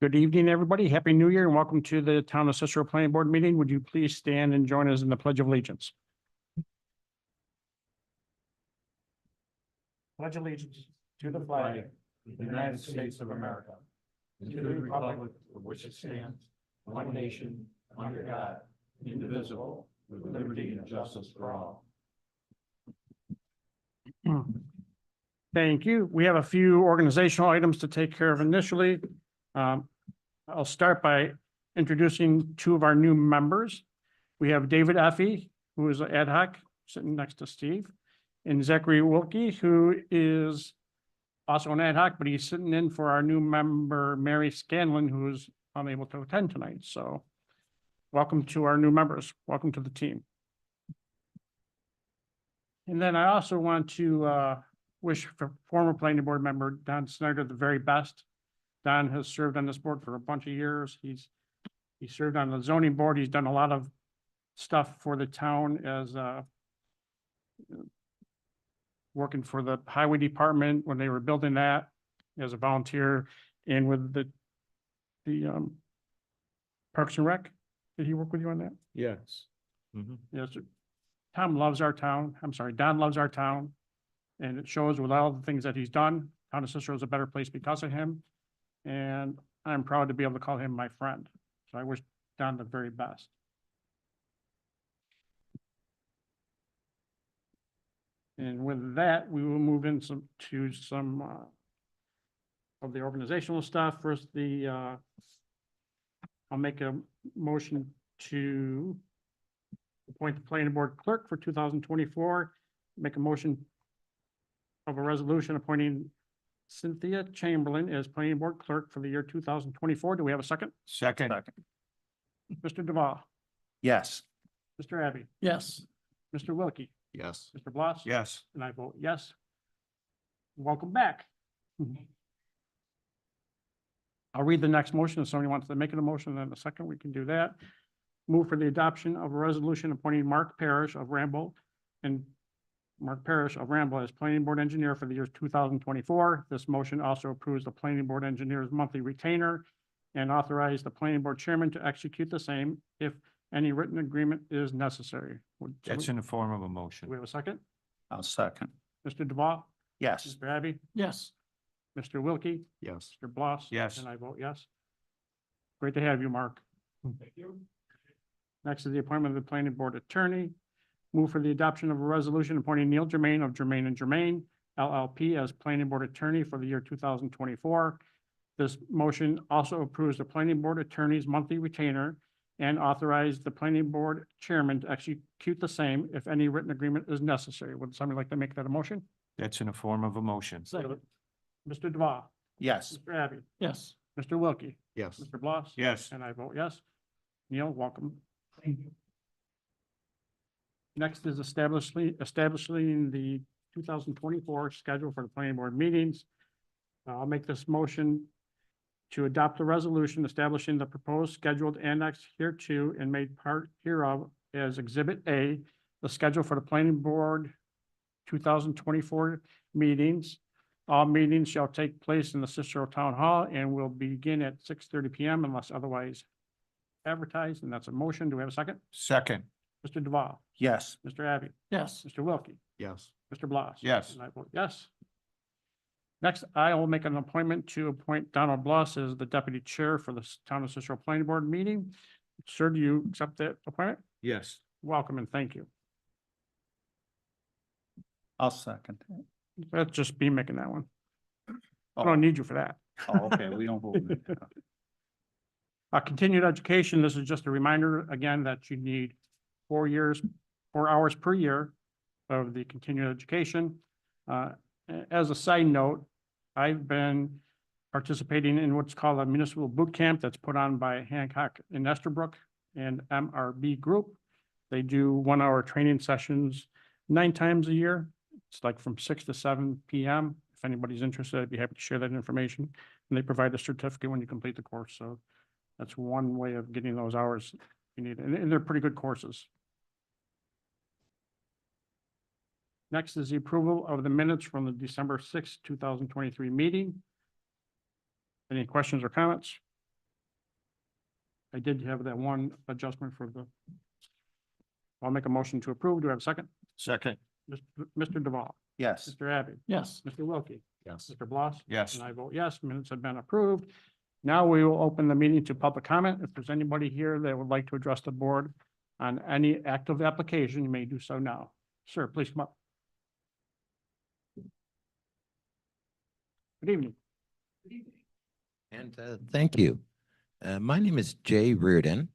Good evening, everybody. Happy New Year and welcome to the Town of Cicero Planning Board meeting. Would you please stand and join us in the Pledge of Allegiance? Pledge allegiance to the flag of the United States of America, and to the republic for which it stands, one nation, under God, indivisible, with liberty and justice for all. Thank you. We have a few organizational items to take care of initially. I'll start by introducing two of our new members. We have David Effie, who is ad hoc, sitting next to Steve, and Zachary Wilkie, who is also an ad hoc, but he's sitting in for our new member, Mary Scanlon, who's unable to attend tonight. So welcome to our new members. Welcome to the team. And then I also want to wish for former planning board member Don Snyder the very best. Don has served on this board for a bunch of years. He served on the zoning board. He's done a lot of stuff for the town as working for the highway department when they were building that as a volunteer, and with the Parks and Rec. Did he work with you on that? Yes. Yes. Tom loves our town. I'm sorry, Don loves our town. And it shows with all the things that he's done. Town of Cicero is a better place because of him. And I'm proud to be able to call him my friend. So I wish Don the very best. And with that, we will move into some of the organizational stuff. First, I'll make a motion to appoint the planning board clerk for 2024. Make a motion of a resolution appointing Cynthia Chamberlain as planning board clerk for the year 2024. Do we have a second? Second. Mr. Duval, Yes. Mr. Abbey, Yes. Mr. Wilkie, Yes. Mr. Bloss. Yes. And I vote yes. Welcome back. I'll read the next motion. If somebody wants to make it a motion, then a second, we can do that. Move for the adoption of a resolution appointing Mark Parrish of Ramble as planning board engineer for the year 2024. This motion also approves the planning board engineer's monthly retainer and authorize the planning board chairman to execute the same if any written agreement is necessary. That's in the form of a motion. Do we have a second? I'll second. Mr. Duval, Yes. Mr. Abbey, Yes. Mr. Wilkie, Yes. Mr. Bloss. Yes. And I vote yes. Great to have you, Mark. Thank you. Next is the appointment of the planning board attorney. Move for the adoption of a resolution appointing Neil Germain of Germain and Germain LLP as planning board attorney for the year 2024. This motion also approves the planning board attorney's monthly retainer and authorize the planning board chairman to execute the same if any written agreement is necessary. Would somebody like to make that a motion? That's in the form of a motion. Second. Mr. Duval, Yes. Mr. Abbey, Yes. Mr. Wilkie, Yes. Mr. Bloss. Yes. And I vote yes. Neil, welcome. Next is establishing the 2024 schedule for the planning board meetings. I'll make this motion to adopt a resolution establishing the proposed scheduled annex hereto and made part hereof as Exhibit A, the schedule for the planning board 2024 meetings. All meetings shall take place in the Cicero Town Hall and will begin at 6:30 p.m. unless otherwise advertised, and that's a motion. Do we have a second? Second. Mr. Duval, Yes. Mr. Abbey, Yes. Mr. Wilkie, Yes. Mr. Bloss. Yes. And I vote yes. Next, I will make an appointment to appoint Donald Bloss as the deputy chair for the Town of Cicero Planning Board meeting. Sir, do you accept that appointment? Yes. Welcome and thank you. I'll second. That's just me making that one. I don't need you for that. Oh, okay. We don't vote. Continued education, this is just a reminder again that you need 4 hours per year of the continued education. As a side note, I've been participating in what's called a municipal boot camp that's put on by Hancock and Estherbrook and MRB Group. They do 1 hour training sessions 9 times a year. It's like from 6 to 7 p.m. If anybody's interested, I'd be happy to share that information. And they provide a certificate when you complete the course. So that's one way of getting those hours you need. And they're pretty good courses. Next is the approval of the minutes from the December 6th, 2023 meeting. Any questions or comments? I did have that one adjustment for the. I'll make a motion to approve. Do I have a second? Second. Mr. Duval, Yes. Mr. Abbey, Yes. Mr. Wilkie, Yes. Mr. Bloss. Yes. And I vote yes, minutes have been approved. Now we will open the meeting to public comment. If there's anybody here that would like to address the board on any active application, you may do so now. Sir, please come up. Good evening. And thank you. My name is Jay Reardon,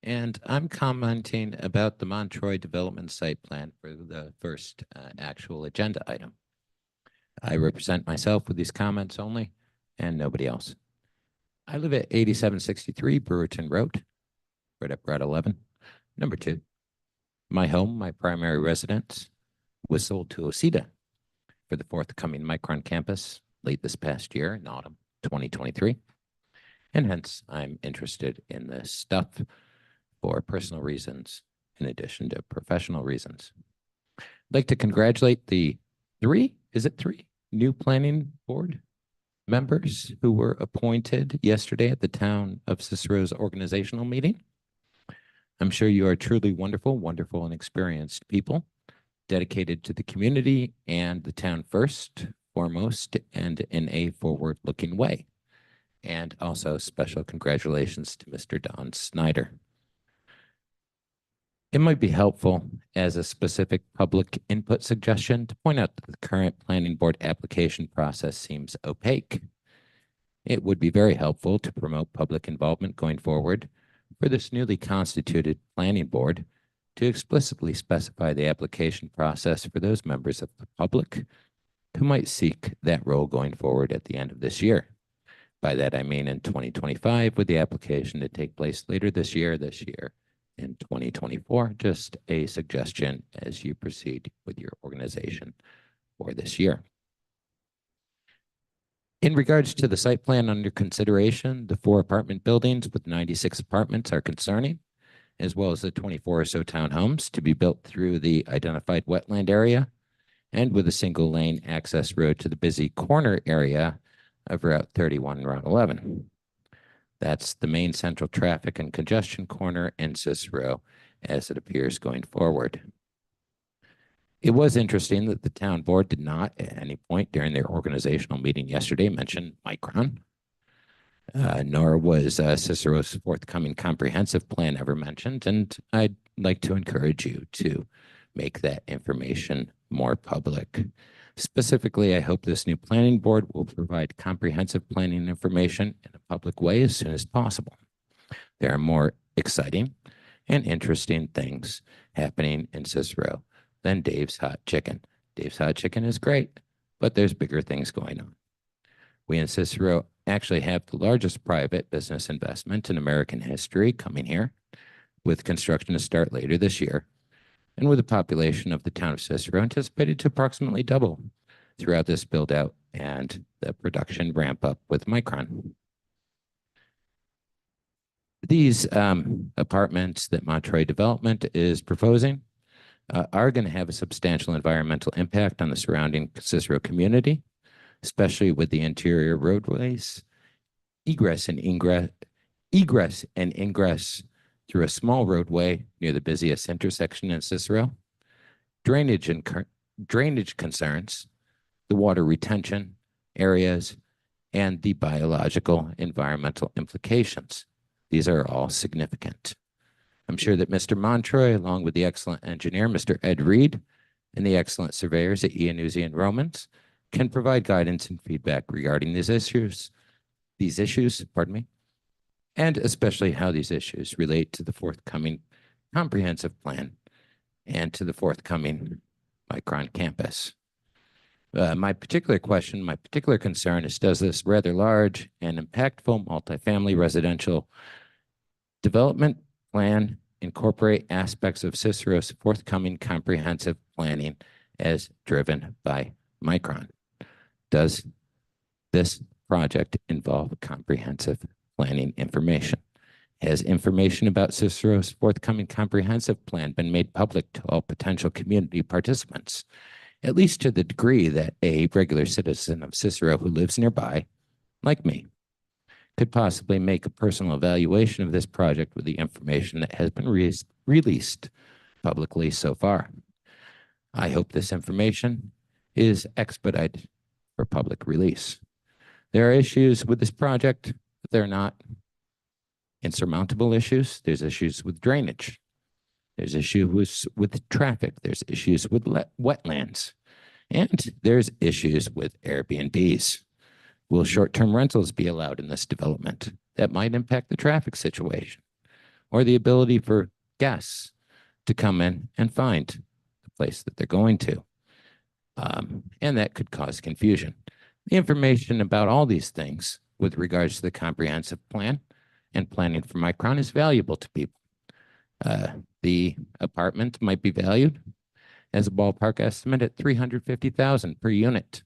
and I'm commenting about the Montroy Development Site Plan for the first actual agenda item. I represent myself with these comments only and nobody else. I live at 8763 Brewerton Road, right up Route 11, number 2. My home, my primary residence, was sold to OCEDA for the forthcoming Micron campus late this past year in autumn 2023. And hence, I'm interested in this stuff for personal reasons, in addition to professional reasons. I'd like to congratulate the 3 new planning board members who were appointed yesterday at the town of Cicero's organizational meeting. I'm sure you are truly wonderful, wonderful and experienced people dedicated to the community and the town first, foremost, and in a forward-looking way. And also special congratulations to Mr. Don Snyder. It might be helpful as a specific public input suggestion to point out that the current planning board application process seems opaque. It would be very helpful to promote public involvement going forward for this newly constituted planning board to explicitly specify the application process for those members of the public who might seek that role going forward at the end of this year. By that, I mean in 2025, with the application to take place later this year, in 2024, just a suggestion as you proceed with your organization for this year. In regards to the site plan under consideration, the 4 apartment buildings with 96 apartments are concerning, as well as the 24 or so townhomes to be built through the identified wetland area and with a single lane access road to the busy corner area of Route 31 and Route 11. That's the main central traffic and congestion corner in Cicero as it appears going forward. It was interesting that the town board did not at any point during their organizational meeting yesterday mention Micron, nor was Cicero's forthcoming comprehensive plan ever mentioned. And I'd like to encourage you to make that information more public. Specifically, I hope this new planning board will provide comprehensive planning information in a public way as soon as possible. There are more exciting and interesting things happening in Cicero than Dave's Hot Chicken. Dave's Hot Chicken is great, but there's bigger things going on. We in Cicero actually have the largest private business investment in American history coming here, with construction to start later this year, and with the population of the town of Cicero anticipated to approximately double throughout this build out and the production ramp up with Micron. These apartments that Montroy Development is proposing are going to have a substantial environmental impact on the surrounding Cicero community, especially with the interior roadways, egress and ingress through a small roadway near the busiest intersection in Cicero, drainage concerns, the water retention areas, and the biological environmental implications. These are all significant. I'm sure that Mr. Montroy, along with the excellent engineer, Mr. Ed Reed, and the excellent surveyors at Iannuzzi and Romans, can provide guidance and feedback regarding these issues, and especially how these issues relate to the forthcoming comprehensive plan and to the forthcoming Micron campus. My particular concern is, does this rather large and impactful multifamily residential development plan incorporate aspects of Cicero's forthcoming comprehensive planning as driven by Micron? Does this project involve comprehensive planning information? Has information about Cicero's forthcoming comprehensive plan been made public to all potential community participants, at least to the degree that a regular citizen of Cicero who lives nearby, like me, could possibly make a personal evaluation of this project with the information that has been released publicly so far. I hope this information is expedited for public release. There are issues with this project, but they're not insurmountable issues. There's issues with drainage. There's issues with traffic. There's issues with wetlands. And there's issues with Airbnbs. Will short-term rentals be allowed in this development? That might impact the traffic situation or the ability for guests to come in and find the place that they're going to. And that could cause confusion. The information about all these things with regards to the comprehensive plan and planning for Micron is valuable to people. The apartment might be valued as a ballpark estimate at $350,000 per unit,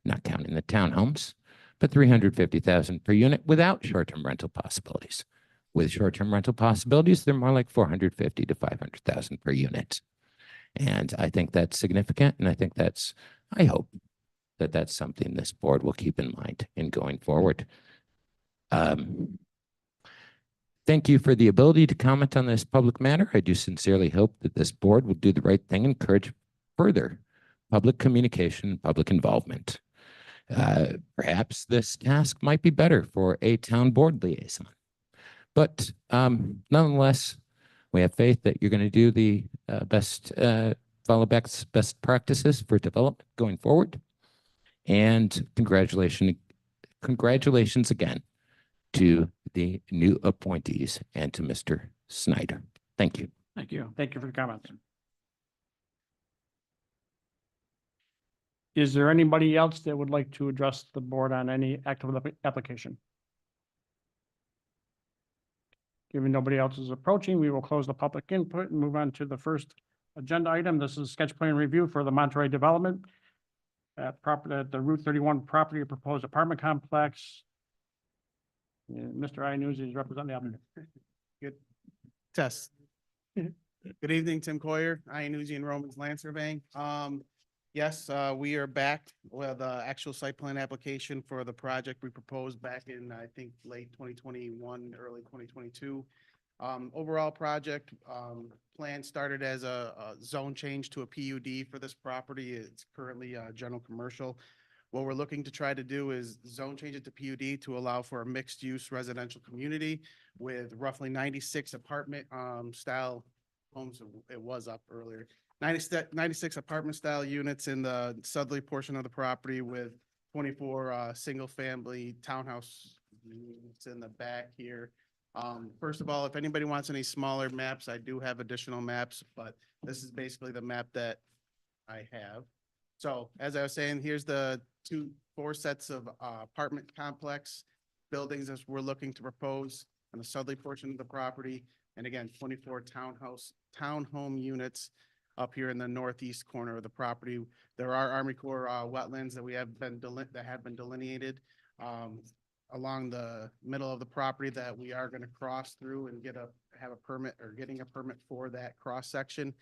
not counting the townhomes, but $350,000 per unit without short-term rental possibilities. With short-term rental possibilities, they're more like $450,000 to $500,000 per unit. And I think that's significant. And I hope that that's something this board will keep in mind in going forward. Thank you for the ability to comment on this public matter. I do sincerely hope that this board will do the right thing and encourage further public communication, public involvement. Perhaps this task might be better for a town board liaison. But nonetheless, we have faith that you're going to do the follow best practices for development going forward. And congratulations again to the new appointees and to Mr. Snyder. Thank you. Thank you. Thank you for the comments. Is there anybody else that would like to address the board on any active application? Given nobody else is approaching, we will close the public input and move on to the first agenda item. This is sketch plan review for the Monterey development at the Route 31 property proposed apartment complex. Mr. Iannuzzi is representing the applicant. Good test. Good evening, Tim Coyer, Iannuzzi and Romans Land Surveying. Yes, we are back with actual site plan application for the project we proposed back in, I think, late 2021, early 2022. Overall project plan started as a zone change to a PUD for this property. It's currently general commercial. What we're looking to try to do is zone change it to PUD to allow for a mixed use residential community with roughly 96 apartment style homes. It was up earlier. 96 apartment style units in the southerly portion of the property with 24 single family townhouse units in the back here. First of all, if anybody wants any smaller maps, I do have additional maps, but this is basically the map that I have. So as I was saying, here's the four sets of apartment complex buildings as we're looking to propose on the southerly portion of the property. And again, 24 townhome units up here in the northeast corner of the property. There are Army Corps wetlands that have been delineated along the middle of the property that we are going to cross through and have a permit or getting a permit for that cross section.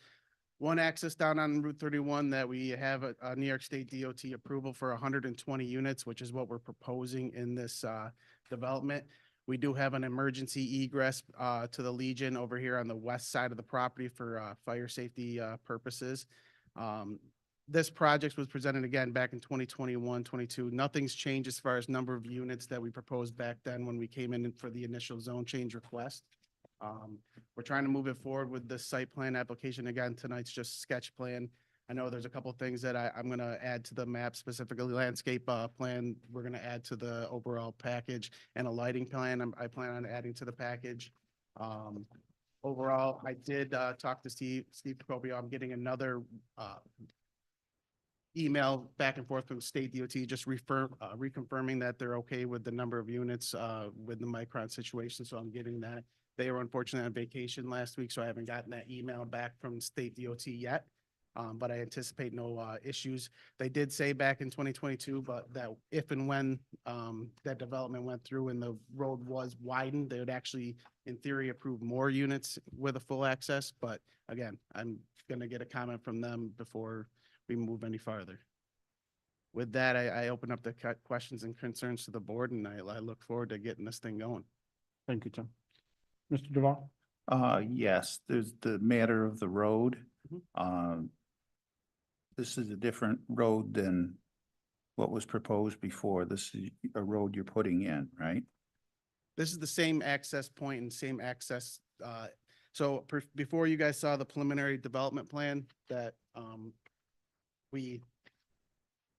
One access down on Route 31 that we have a New York State DOT approval for 120 units, which is what we're proposing in this development. We do have an emergency egress to the Legion over here on the west side of the property for fire safety purposes. This project was presented again back in 2021, 22. Nothing's changed as far as number of units that we proposed back then when we came in for the initial zone change request. We're trying to move it forward with the site plan application. Again, tonight's just sketch plan. I know there's a couple things that I'm going to add to the map, specifically landscape plan. We're going to add to the overall package and a lighting plan. I plan on adding to the package. Overall, I did talk to Steve Procopio. I'm getting another email back and forth from state DOT, just reconfirming that they're okay with the number of units with the Micron situation. So I'm getting that. They were unfortunately on vacation last week, so I haven't gotten that email back from state DOT yet. But I anticipate no issues. They did say back in 2022, but that if and when that development went through and the road was widened, they would actually, in theory, approve more units with a full access. But again, I'm going to get a comment from them before we move any farther. with that, I open up the questions and concerns to the board, and I look forward to getting this thing going. Thank you, Tim. Mr. Duval? Yes, there's the matter of the road. Mhm. This is a different road than what was proposed before. This is a road you're putting in, right? This is the same access point and same access, before you guys saw the preliminary development plan that, we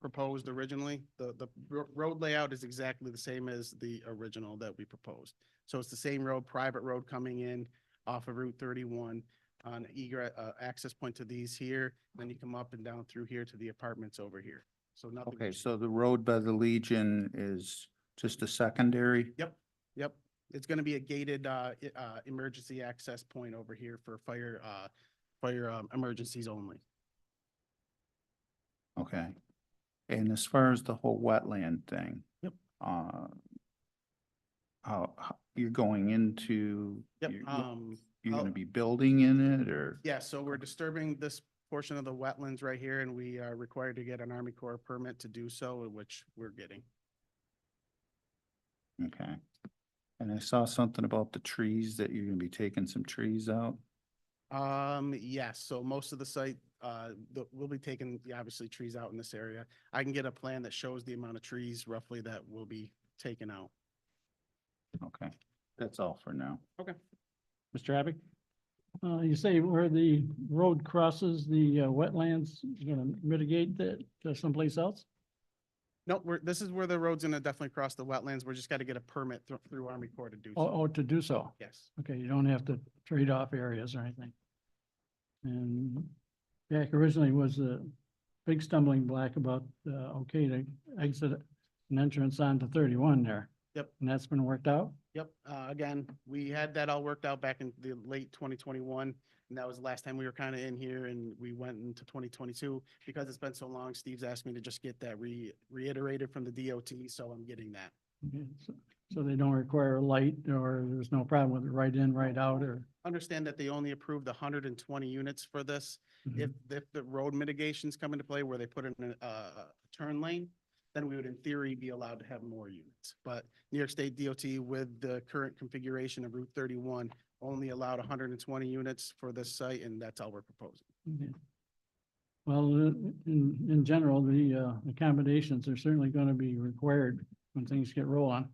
proposed originally, the road layout is exactly the same as the original that we proposed. So it's the same road, private road coming in off of Route 31 on egress, access point to these here, then you come up and down through here to the apartments over here. So nothing. Okay, so the road by the Legion is just a secondary? Yep, yep. It's gonna be a gated, emergency access point over here for fire, emergencies only. Okay. And as far as the whole wetland thing? Yep. How you're going into? Yep, You're I'll- gonna be building in it or? yeah, so we're disturbing this portion of the wetlands right here, and we are required to get an Army Corps permit to do so, which we're getting. Okay. And I saw something about the trees that you're gonna be taking some trees out. Yes, so most of the site, we'll be taking, obviously, trees out in this area. I can get a plan that shows the amount of trees roughly that will be taken out. Okay, that's all for now. Mr. Abbey? You say where the road crosses the wetlands, you're gonna mitigate that to someplace else? No, this is where the road's gonna definitely cross the wetlands. We're just gotta get a permit through Army Corps to do so. Oh, to do so? Yes. Okay, you don't have to trade off areas or anything. And back originally was a big stumbling block about, okay, to exit an entrance onto 31 there. Yep. And that's been worked out? Yep, again, we had that all worked out back in the late 2021, and that was the last time we were kind of in here, and we went into 2022. Because it's been so long, Steve's asked me to just get that reiterated from the DOT, so I'm getting that. Okay, so they don't require a light, or there's no problem with it right in, right out, or? Understand that they only approved 120 units for this. Mhm. If the road mitigations come into play where they put in a turn lane, then we would in theory be allowed to have more units. But New York State DOT with the current configuration of Route 31 only allowed 120 units for this site, and that's all we're proposing. Okay. Well, in general, the accommodations are certainly going to be required when things get rolling.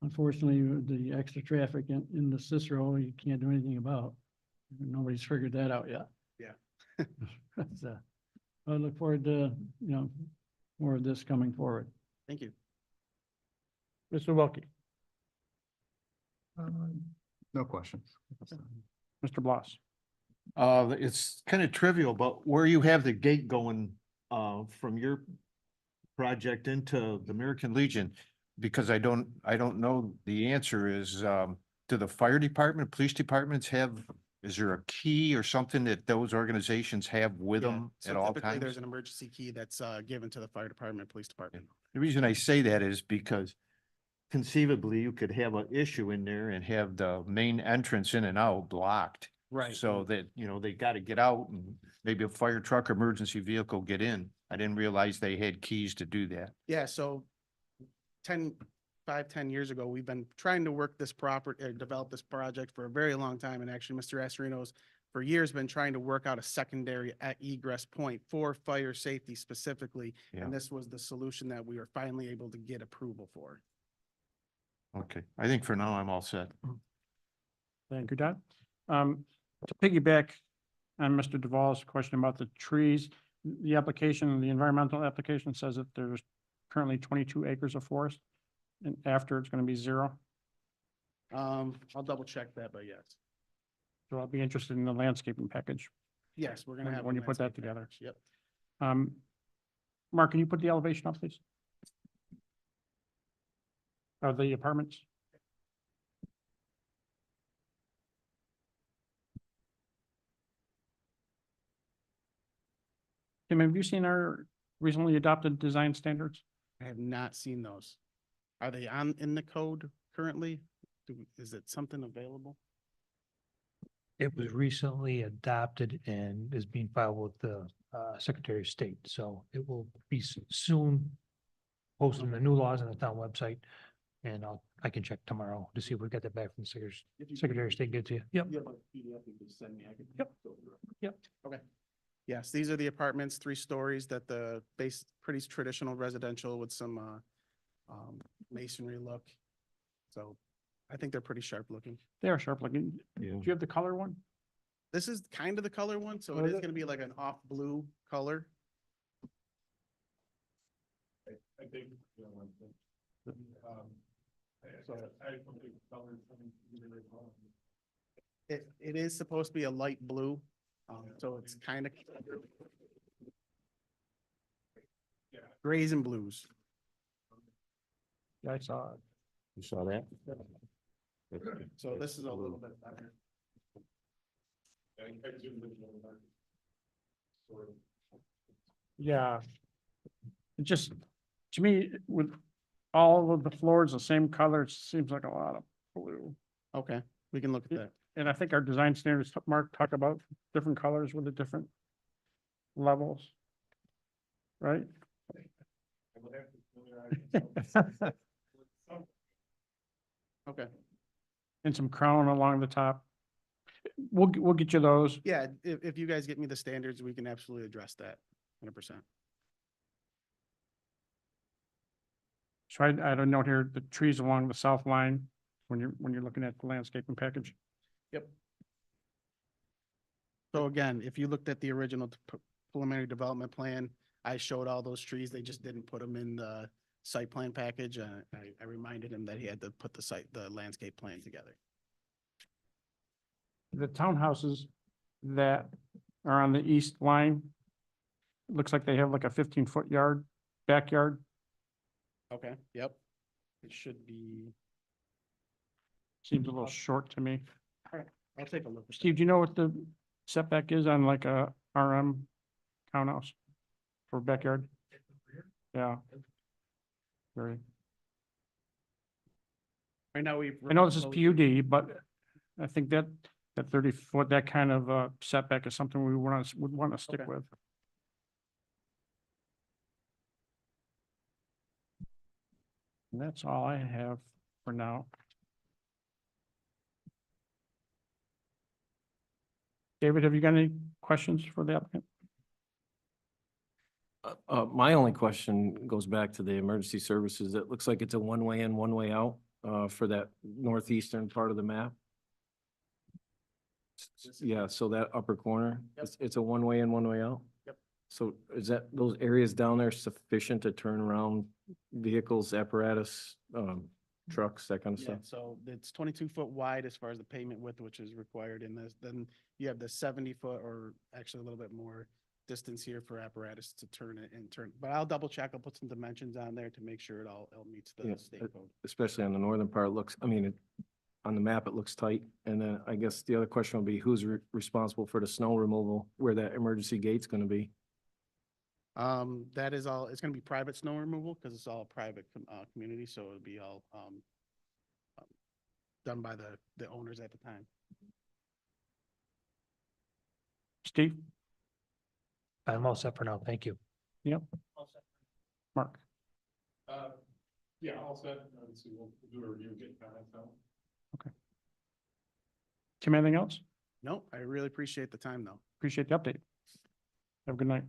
Unfortunately, the extra traffic in the Cicero, you can't do anything about. Nobody's figured that out yet. Yeah. But, I look forward to, more of this coming forward. Thank you. Mr. Wilkie? No questions. Mr. Bloss? It's kind of trivial, but where you have the gate going, from your project into the American Legion, because I don't know the answer is, do the fire department, police departments is there a key or something that those organizations have with Yeah, them so at all typically There's times? an emergency key that's given to the fire department, police department. The reason I say that is because conceivably you could have an issue in there and have the main entrance in and out blocked. Right. So that, they gotta get out and maybe a fire truck or emergency vehicle get in. I didn't realize they had keys to do that. Yeah, so 10 years ago, we've been trying to work this develop this project for a very long time. And actually, Mr. Astorino's for years been trying to work out a secondary egress point for fire safety specifically. Yeah. And this was the solution that we were finally able to get approval for. Okay, I think for now I'm all set. Thank you, Don. To piggyback on Mr. Duval's question about the trees, the application, the environmental application says that there's currently 22 acres of forest, and after it's going to be 0. I'll double check that, but yes. So I'll be interested in the landscaping package. Yes, we're gonna When- have. when a you put that landscape together. package. Yep. Mark, can you put the elevation up, please? Of the apartments? Tim, have you seen our recently adopted design standards? I have not seen those. Are they in the code currently? Is it something available? It was recently adopted and is being filed with the Secretary of State, so it will be soon posted in the new laws on the town website. And I can check tomorrow to see if we got that back from the Secretary of State gets you. Yep. Yep. Okay. Yes, these are the apartments, 3 stories that the base, pretty traditional residential with some masonry look. So I think they're pretty sharp looking. They are sharp looking. Yeah. Do you have the color one? This is kind of the color one, so Oh, it is is it? gonna be like an off blue color. I think. It is supposed to be a light blue, so it's kind of grays and blues. Yeah, I saw it. You saw that? So this is a little bit better. Yeah. It just, to me, with all of the floors the same color, it seems like a lot of blue. Okay, we can look at Yeah. that. And I think our design standards, Mark, talk about different colors with the different levels. Right? Okay, And some crown along the top. We'll get you those. yeah, if you guys get me the standards, we can absolutely address that, 100%. So I had a note here, the trees along the south line, when you're looking at the landscaping package. Yep. So again, if you looked at the original preliminary development plan, I showed all those trees, they just didn't put them in the site plan package. I reminded him that he had to put the landscape plan together. The townhouses that are on the east line, looks like they have like a 15-foot backyard. Okay, yep. It should be, Seems a little short to me. I'll take a look. at Steve, do you know what the setback is on like a RM townhouse for backyard? Yeah. Very. that. Right now, I know this is PUD, but I think that 30-foot, that kind of setback is something we would want to stick Okay. with. And that's all I have for now. David, have you got any questions for the applicant? My only question goes back to the emergency services. It looks like it's a one-way in, one-way out, for that northeastern part of the map. Yeah, so that upper corner, Yep. it's a one-way in, one-way out? Yep. So is those areas down there sufficient to turn around vehicles, apparatus, trucks, that kind of Yeah, stuff? so it's 22-foot wide as far as the pavement width, which is required in this. Then you have the 70-foot or actually a little bit more distance here for apparatus to turn it and turn. But I'll double check. I'll put some dimensions on there to make sure it all meets the Yeah, state code. Especially on the northern part, on the map, it looks tight. And then I guess the other question would be, who's responsible for the snow removal where that emergency gate's gonna be? That is all, it's gonna be private snow removal because it's all a private community, so it'll be all done by the owners at the time. Steve? I'm all set for now. Thank you. Yep. Mark? Yeah, all set. Obviously, we'll do a review, get comments out. Tim, anything else? No, I really appreciate the time though. Appreciate the update. Have a good night.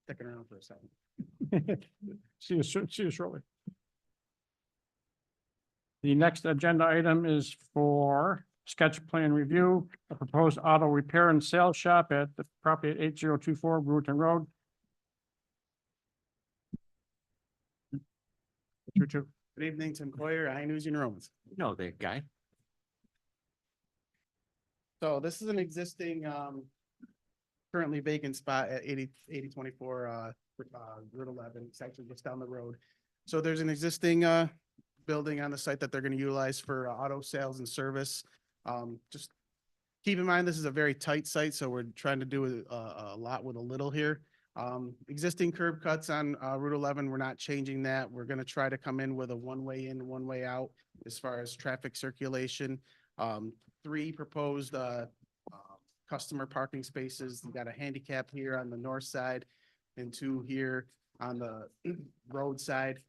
Sticking around for a second. See you shortly. The next agenda item is for sketch plan review, a proposed auto repair and sales shop at the property at 8024 Brewerton Road. Two. Good evening, Tim Coyer, News and Romans. No, that guy. So this is an existing, currently vacant spot at 8024 Route 11. It's actually just down the road. So there's an existing, building on the site that they're going to utilize for auto sales and service. Just keep in mind, this is a very tight site, so we're trying to do a lot with a little here. Existing curb cuts on Route 11, we're not changing that. We're going to try to come in with a one-way in, one-way out as far as traffic circulation. 3 proposed customer parking spaces. You got a handicap here on the north side and 2 here on the road side.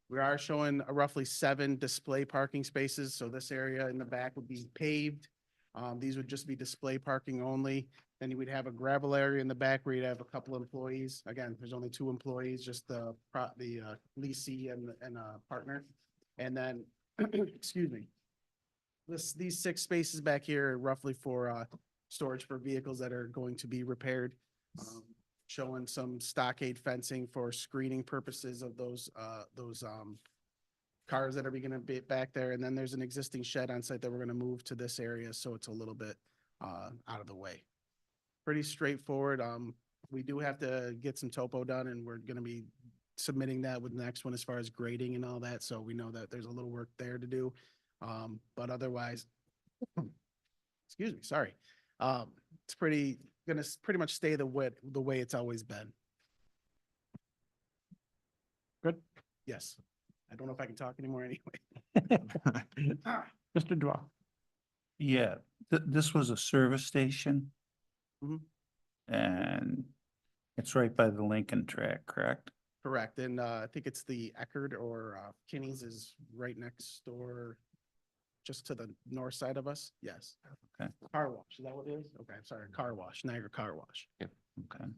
We are showing roughly 7 display parking spaces, so this area in the back would be paved. These would just be display parking only. Then you would have a gravel area in the back where you'd have a couple employees. Again, there's only 2 employees, just the leasee and partner. And then, excuse me. These 6 spaces back here are roughly for storage for vehicles that are going to be repaired. Showing some stockade fencing for screening purposes of those cars that are gonna be back there. And then there's an existing shed on site that we're gonna move to this area, so it's a little bit out of the way. Pretty straightforward. We do have to get some topo done, and we're gonna be submitting that with the next one as far as grading and all that, so we know that there's a little work there to do. But otherwise, excuse me, sorry. It's gonna pretty much stay the way it's always been. Good. Yes. I don't know if I can talk anymore anyway. Mr. Duval. Yeah, this was a service station. Mhm. And it's right by the Lincoln track, correct? Correct. And I think it's the Eckerd or Kinney's is right next door, just to the north side of us. Yes. Okay. Car wash. Is that what it is? Okay, I'm sorry. Car wash, Niagara Car Wash. Okay.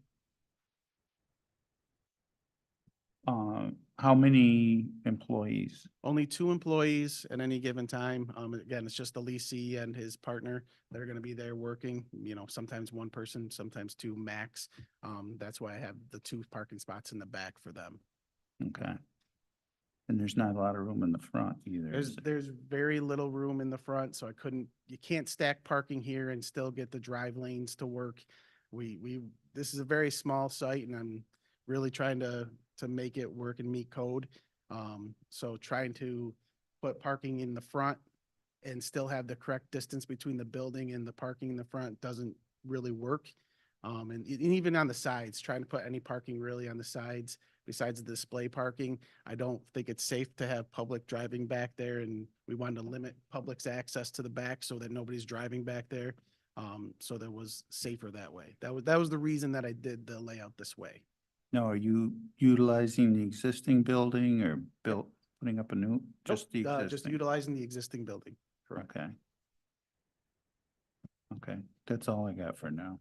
How many employees? Only 2 employees at any given time. Again, it's just the leasee and his partner that are gonna be there working, sometimes 1 person, sometimes 2 max. That's why I have the 2 parking spots in the back for them. Okay. And there's not a lot of room in the front either. is there? There's very little room in the front, so you can't stack parking here and still get the drive lanes to work. This is a very small site, and I'm really trying to make it work and meet code. So trying to put parking in the front and still have the correct distance between the building and the parking in the front doesn't really work. And even on the sides, trying to put any parking really on the sides besides the display parking, I don't think it's safe to have public driving back there, and we wanted to limit public's access to the back so that nobody's driving back there. So that was safer that way. That was the reason that I did the layout this way. No, are you utilizing the existing building or putting up a new, just the Nope, just existing? utilizing the existing building. Correct. Okay. Okay, that's all I got for now.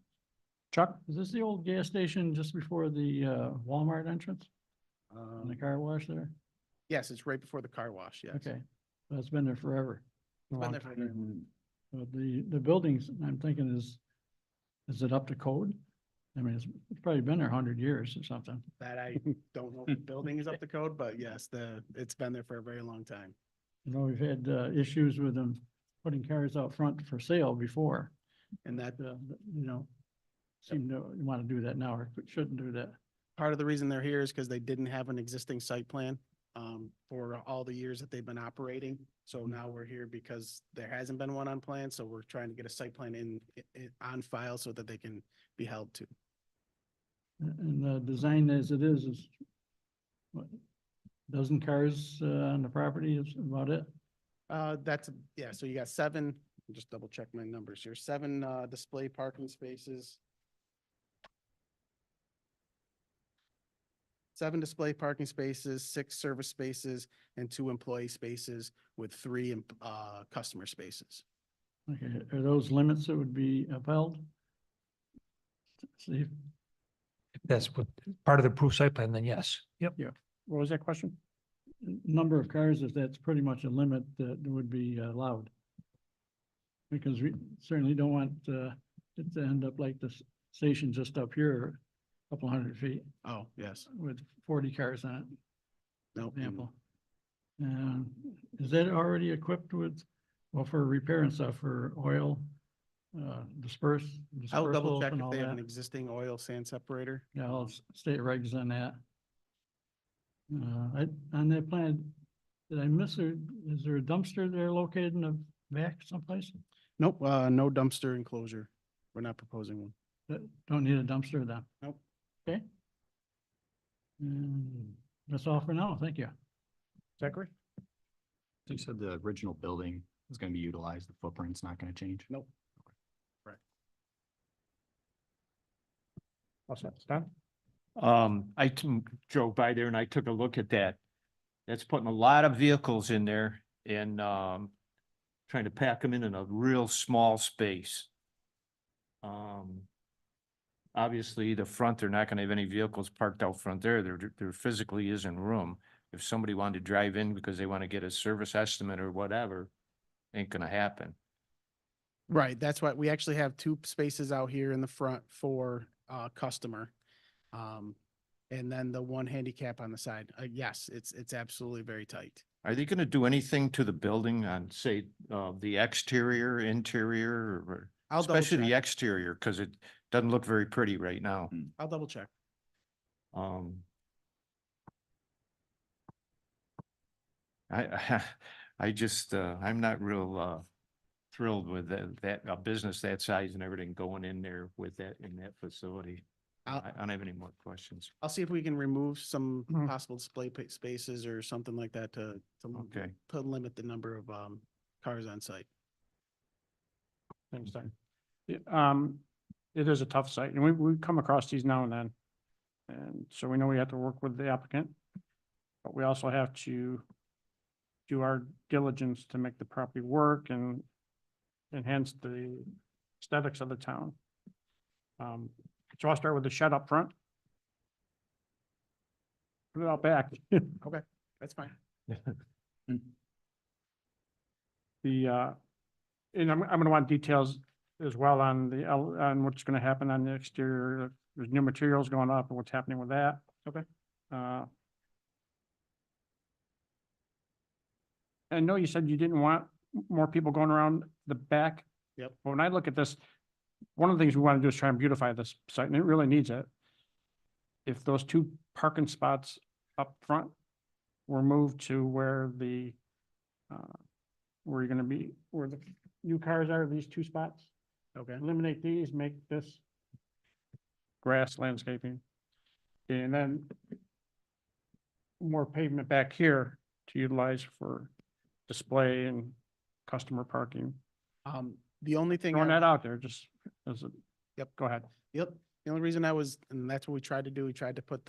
Chuck? Is this the old gas station just before the Walmart entrance and the car wash there? Yes, it's right before the car wash, yes. Okay, that's been there forever. It's been there for very long. But the buildings, I'm thinking is it up to code? I mean, it's probably been there 100 years or something. That I don't know if the building is up to code, but yes, it's been there for a very long time. We've had issues with them putting cars out front for sale before. And that, Seem to want to do that now or shouldn't do that. part of the reason they're here is because they didn't have an existing site plan for all the years that they've been operating. So now we're here because there hasn't been one on plan, so we're trying to get a site plan on file so that they can be held to. And the design as it is what, dozen cars on the property is about it? So you got 7, just double check my numbers here, 7 display parking spaces. 7 display parking spaces, 6 service spaces, and 2 employee spaces with 3 customer spaces. Okay, are those limits that would be upheld? See, If that's what, part of the approved site plan, then yes. Yep. What was that question? number of cars, if that's pretty much a limit that would be allowed. Because we certainly don't want it to end up like the station just up here, a couple 100 feet Oh, yes. with 40 cars on it, Nope. for example. Is that already equipped with, well, for repair and stuff, for oil, I'll double dispersals check and if all they have an that? existing oil sand separator. Yeah, all state regs on that. On that plan, did I miss or is there a dumpster there located in the back someplace? Nope, no dumpster enclosure. We're not proposing one. That don't need a dumpster then? Nope. Okay. That's all for now. Thank you. Zachary? You said the original building is gonna be utilized, the footprint's not gonna change? Nope. Correct. Also, Don? Drove by there and I took a look at that. That's putting a lot of vehicles in there and, trying to pack them in a real small space. Obviously, the front, they're not gonna have any vehicles parked out front there. There physically isn't room. If somebody wanted to drive in because they want to get a service estimate or whatever, ain't gonna happen. Right, that's why we actually have two spaces out here in the front for customer. And then the one handicap on the side. Yes, it's absolutely very tight. Are they gonna do anything to the building on, say, the exterior, interior, or I'll double especially the check. exterior, because it doesn't look very pretty right now. I'll double check. Um. I, I just, I'm not real, thrilled with that, a business that size and everything going in there with that, in that facility. I'll- I don't have any more questions. I'll see if we can remove some Mhm. possible display spaces or something like that to Okay. limit the number of cars on site. Thanks, Don. It is a tough site, and we come across these now and then. And so we know we have to work with the applicant, but we also have to do our diligence to make the property work and enhance the aesthetics of the town. So I'll start with the shed up front. Put it out back. That's fine. And I'm gonna want details as well on on what's gonna happen on the exterior. There's new materials going up and what's happening with that. Okay. I know you said you didn't want more people going around the back. Yep. But when I look at this, one of the things we want to do is try and beautify this site, and it really needs it. If those two parking spots up front were moved to where where you're gonna be, where the new cars are, these two spots, Okay. eliminate these, make this grass landscaping. And then more pavement back here to utilize for display and customer parking. The only thing. Throwing I- that out there, just as a. Yep. Go ahead. Yep. The only reason and that's what we tried to do, we tried to put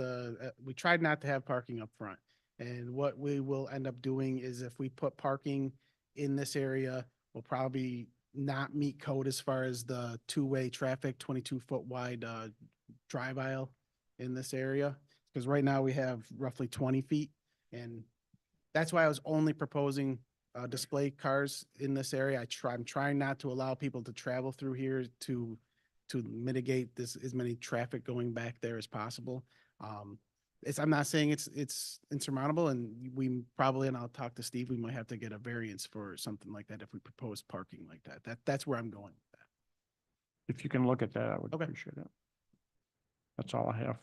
we tried not to have parking up front. And what we will end up doing is if we put parking in this area, we'll probably not meet code as far as the two-way traffic, 22-foot wide drive aisle in this area. Because right now we have roughly 20 feet. And that's why I was only proposing display cars in this area. I'm trying not to allow people to travel through here to mitigate as many traffic going back there as possible. I'm not saying it's insurmountable, and we probably, and I'll talk to Steve, we might have to get a variance for something like that if we propose parking like that. That's where I'm going with that. If you can look at that, I would Okay. appreciate it. That's all I have.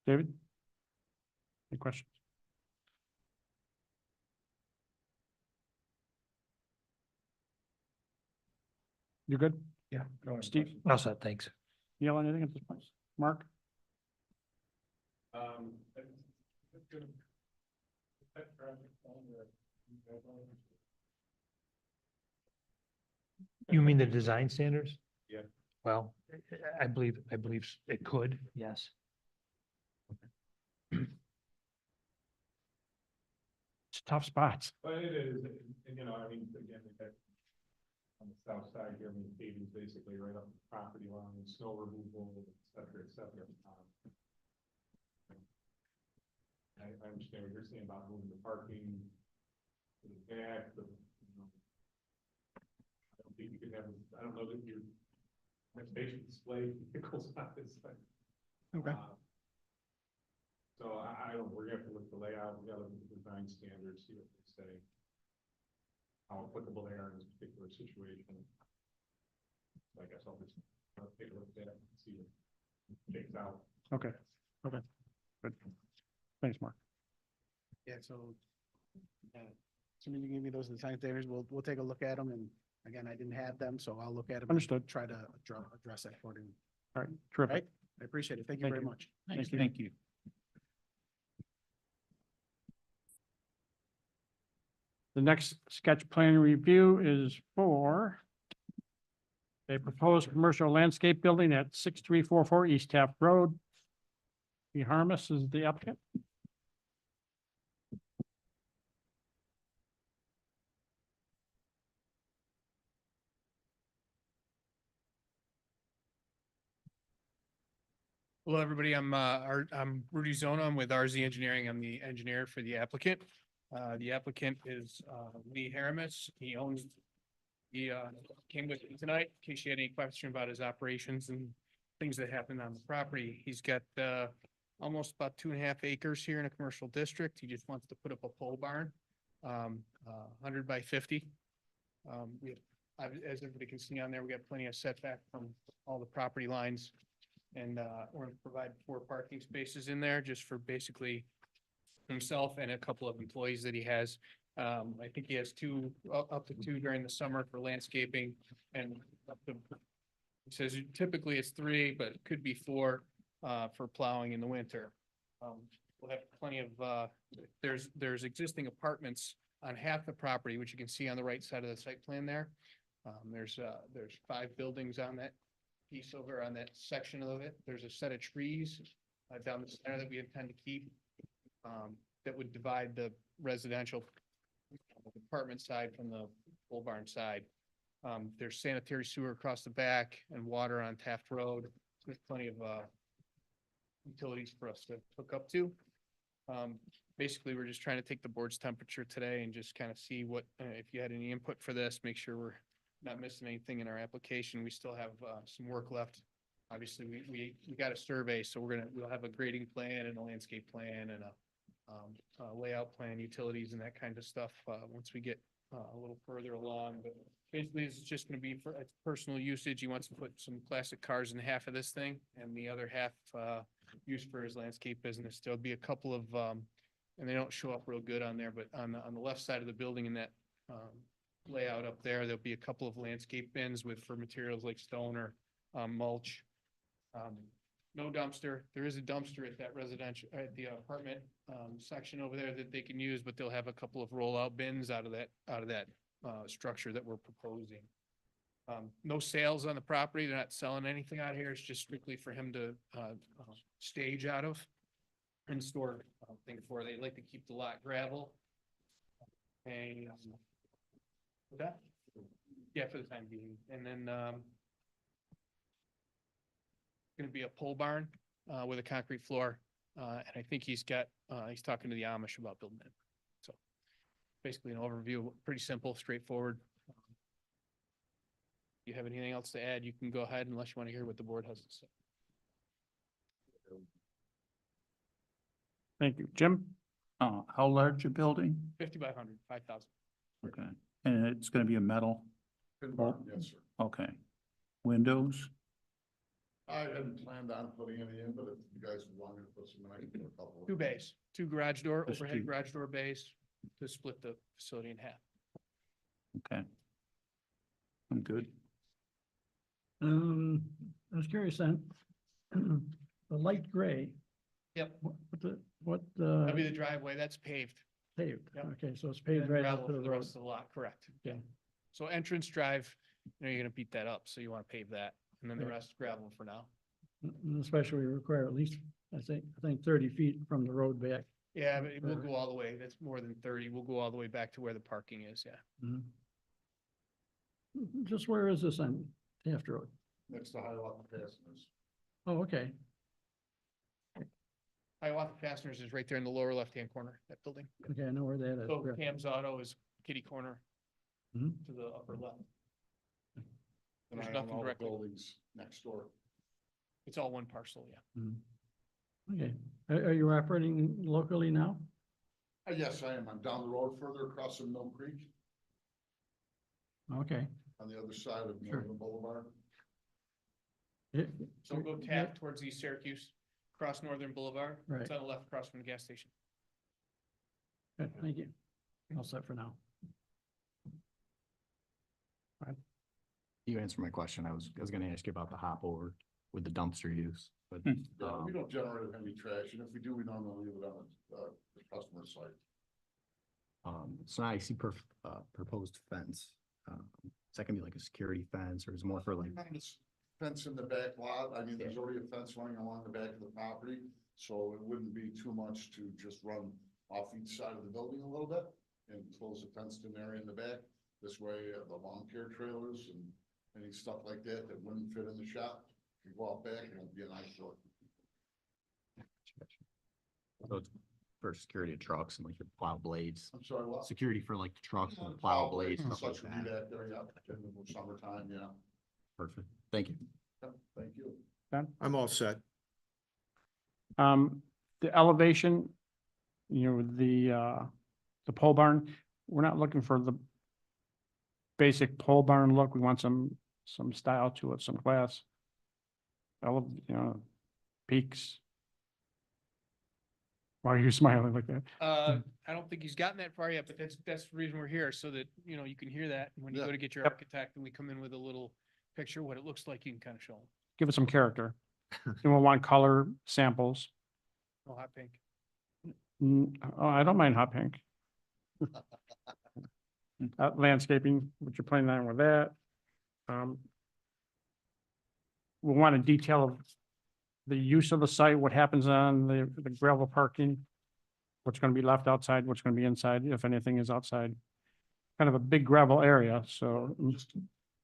David? Any questions? You good? Yeah. Steve? Well said, thanks. Neil, anything at this point? Mark? You mean the design standards? Yeah. Well, I believe it could, yes. It's tough spots. But it is, and you know, I mean, again, on the south side here, I mean, paving's basically right up the property line, snow removal, et cetera, et cetera. I understand what you're saying about moving the parking to the back, but, you know, I don't think you could have, I don't know that your station display vehicles on this side. Okay. So I don't, we're gonna have to look at the layout, we gotta look at the design standards, see what they say. How applicable they are in this particular situation. I guess I'll just take a look at it and see what shakes out. Okay. Okay. Good. Thanks, Mark. Yeah, so assuming you give me those design standards, we'll take a look at them. And again, I didn't have them, so I'll look at them. Understood. Try to address that for you. All right, terrific. Right. I appreciate it. Thank you Thank very you. much. Thank you. Thank you. The next sketch plan review is for a proposed commercial landscape building at 6344 East Taft Road, Harmis is the applicant. Hello, everybody. I'm Rudy Zona. I'm with RZ Engineering. I'm the engineer for the applicant. The applicant is, Lee Haramis. He came with me tonight in case you had any question about his operations and things that happened on the property. He's got, almost about 2.5 acres here in a commercial district. He just wants to put up a pole barn, 100 by 50. As everybody can see on there, we got plenty of setback from all the property lines. And we're gonna provide 4 parking spaces in there just for basically himself and a couple of employees that he has. I think he has up to 2 during the summer for landscaping and he says typically it's 3, but it could be 4 for plowing in the winter. We'll have plenty of, there's existing apartments on half the property, which you can see on the right side of the site plan there. There's 5 buildings on that piece over on that section of it. There's a set of trees down the center that we intend to keep that would divide the residential apartment side from the pole barn side. There's sanitary sewer across the back and water on Taft Road. There's plenty of utilities for us to hook up to. Basically, we're just trying to take the board's temperature today and just kind of see what, if you had any input for this, make sure we're not missing anything in our application. We still have some work left. Obviously, we got a survey, so we'll have a grading plan and a landscape plan and a layout plan, utilities and that kind of stuff once we get a little further along. But basically, it's just going to be for personal usage. He wants to put some classic cars in half of this thing and the other half used for his landscape business. There'll be a couple of, and they don't show up real good on there, but on the left side of the building in that layout up there, there'll be a couple of landscape bins for materials like stone or mulch. No dumpster. There is a dumpster at that residential, at the apartment section over there that they can use, but they'll have a couple of rollout bins out of that structure that we're proposing. No sales on the property. They're not selling anything out here. It's just strictly for him to stage out of and store things for. They like to keep the lot gravel. And that? Yeah, for the time being. And then gonna be a pole barn with a concrete floor. And I think he's talking to the Amish about building it. So basically an overview, pretty simple, straightforward. You have anything else to add, you can go ahead unless you want to hear what the board has to say. Thank you. Jim? How large a building? 50 by 100, 5,000. Okay, and it's gonna be a metal? Yes, sir. Okay. Windows? I hadn't planned on putting any in, but if you guys want me to put some, I can put a couple. 2 bays, 2 garage door, Just overhead 2. garage door bays to split the facility in half. Okay. I'm good. I was curious then, the light gray, Yep, what that'll be the driveway, that's paved. paved? Yep. Okay, so it's And paved then right gravel out to for the the road. rest of the lot, correct. Okay. So entrance drive, you're gonna beat that up, so you wanna pave that, and then the Right. rest gravel for now. And especially we require at least, I think 30 feet from the road back. Yeah, but we'll Right. go all the way, that's more than 30, we'll go all the way back to where the parking is, yeah. Mhm. Just where is this on Taft Road? Next to Hiawatha Fasteners. Oh, okay. Hiawatha Fasteners is right there in the lower left-hand corner, that building. Okay, I know where that is. So Correct. Cam's Auto is kitty corner Mhm. to the upper left. And There's I own nothing all the directly. buildings next door. Mm-hmm. It's all one parcel, yeah. Mhm. Okay, are you operating locally now? Yes, I am. I'm down the road further across from Mill Creek Okay. on the other side of Sure. Northern Boulevard. So we'll go Taft towards East Syracuse, cross Northern Boulevard. Right. It's on the left across from the gas station. Good, thank you. All set for now. You answered my question. I was gonna ask you about the hop over with the dumpster use, but Yeah, we don't generate any trash, and if we do, we normally leave it on the customer site. so now I see proposed fence. Is that gonna be like a security fence or is it more for like, Behind this fence in the back lot, I mean, there's already a fence running along the back of the property. so it wouldn't be too much to just run off each side of the building a little bit and close a fenced-in area in the back. This way, the lawn care trailers and any stuff like that that wouldn't fit in the shop, can go out back and it'd be an eyesore. So it's for security of trucks and like your plow blades, I'm sorry, what? security for like the trucks and plow blades, and stuff like such would be that. that there, yeah, in the summertime, yeah. Perfect. Thank you. Yep, thank you. I'm all set. The elevation, you know, the pole barn, we're not looking for the basic pole barn look. We want some style to it, some class. You know, peaks. Why are you smiling like that? I don't think he's gotten that far yet, but that's the reason we're here, so that, you know, you can hear that when you Yeah. go to get your Yep. architect and we come in with a little picture of what it looks like, you can kind of show them. Give it some character. And we'll want color samples. Oh, hot pink. Oh, I don't mind hot pink. Landscaping, what you're planning on with that. We want a detail of the use of the site, what happens on the gravel parking, what's going to be left outside, what's going to be inside, if anything is outside. Kind of a big gravel area, so Just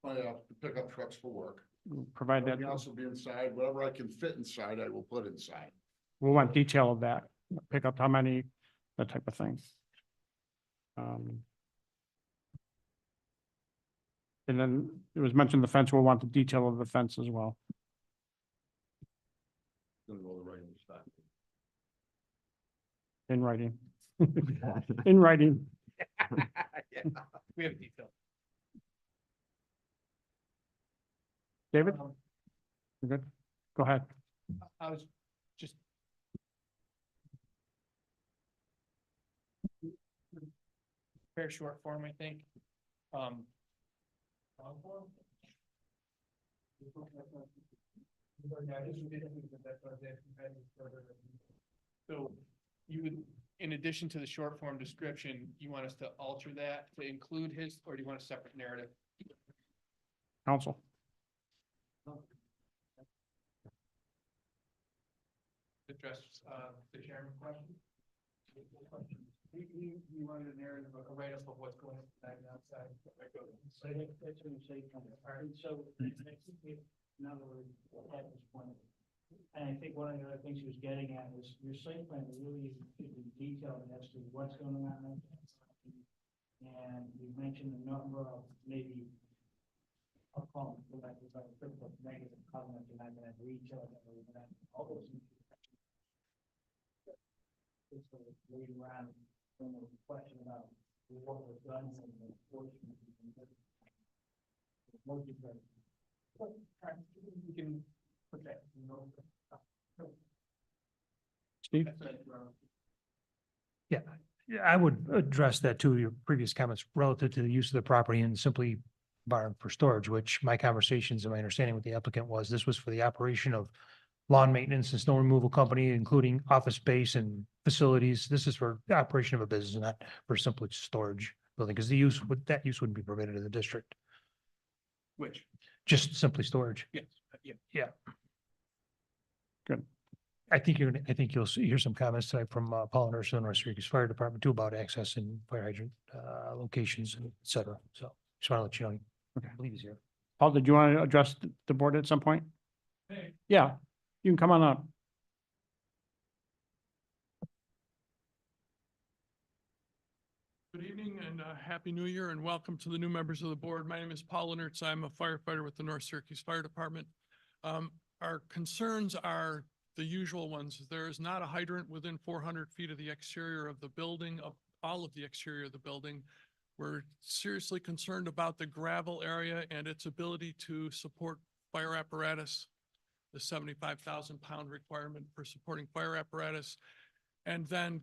my, pickup trucks for work. provide that. Everything else will be inside, whatever I can fit inside, I will put inside. We want detail of that, pick up how many, that type of thing. And then it was mentioned the fence, we'll want the detail of the fence as well. Gonna go the right side. In writing. In writing. Yeah, we have detail. David? You good? Go ahead. I was just. Very short form, I think. So you would, in addition to the short form description, you want us to alter that to include his, or do you want a separate narrative? Council. Address, the chairman question? You wanted a narrative, a write-up of what's going on inside and outside. So that's what you say, so in other words, at this point. And I think one of the other things he was getting at is your site plan really should be detailed as to what's going on. And you mentioned a number of maybe, I'll call them, like, negative comments, and I'm gonna retail that, all those. It's sort of later on, when there was a question about what was done and the portion. We can put that, you know. Steve? Yeah, I would address that to your previous comments relative to the use of the property and simply barn for storage, which my conversations and my understanding with the applicant was this was for the operation of lawn maintenance and snow removal company, including office space and facilities. This is for the operation of a business, not for simply storage building, because that use wouldn't be permitted in the district, Which, just simply storage. yes, yeah. Yeah. Good. I think you'll hear some comments tonight from Paul and Ursula, North Syracuse Fire Department too, about access and fire hydrant locations and et cetera. So just want to let you know. Okay. I believe he's here. Paul, did you want to address the board at some point? Hey. Yeah, you can come on up. Good evening and Happy New Year and welcome to the new members of the board. My name is Paul Leonards. I'm a firefighter with the North Syracuse Fire Department. Our concerns are the usual ones. There is not a hydrant within 400 feet of the exterior of the building, of all of the exterior of the building. We're seriously concerned about the gravel area and its ability to support fire apparatus, the 75,000 pound requirement for supporting fire apparatus. And then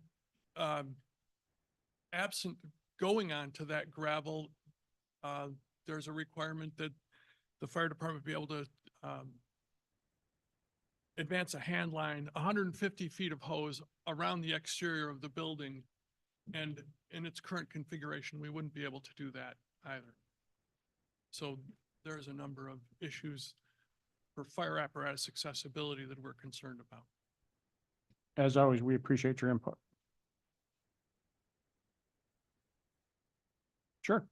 absent going on to that gravel, there's a requirement that the fire department be able to advance a hand line, 150 feet of hose around the exterior of the building. And in its current configuration, we wouldn't be able to do that either. So there's a number of issues for fire apparatus accessibility that we're concerned about. As always, we appreciate your input. Sure.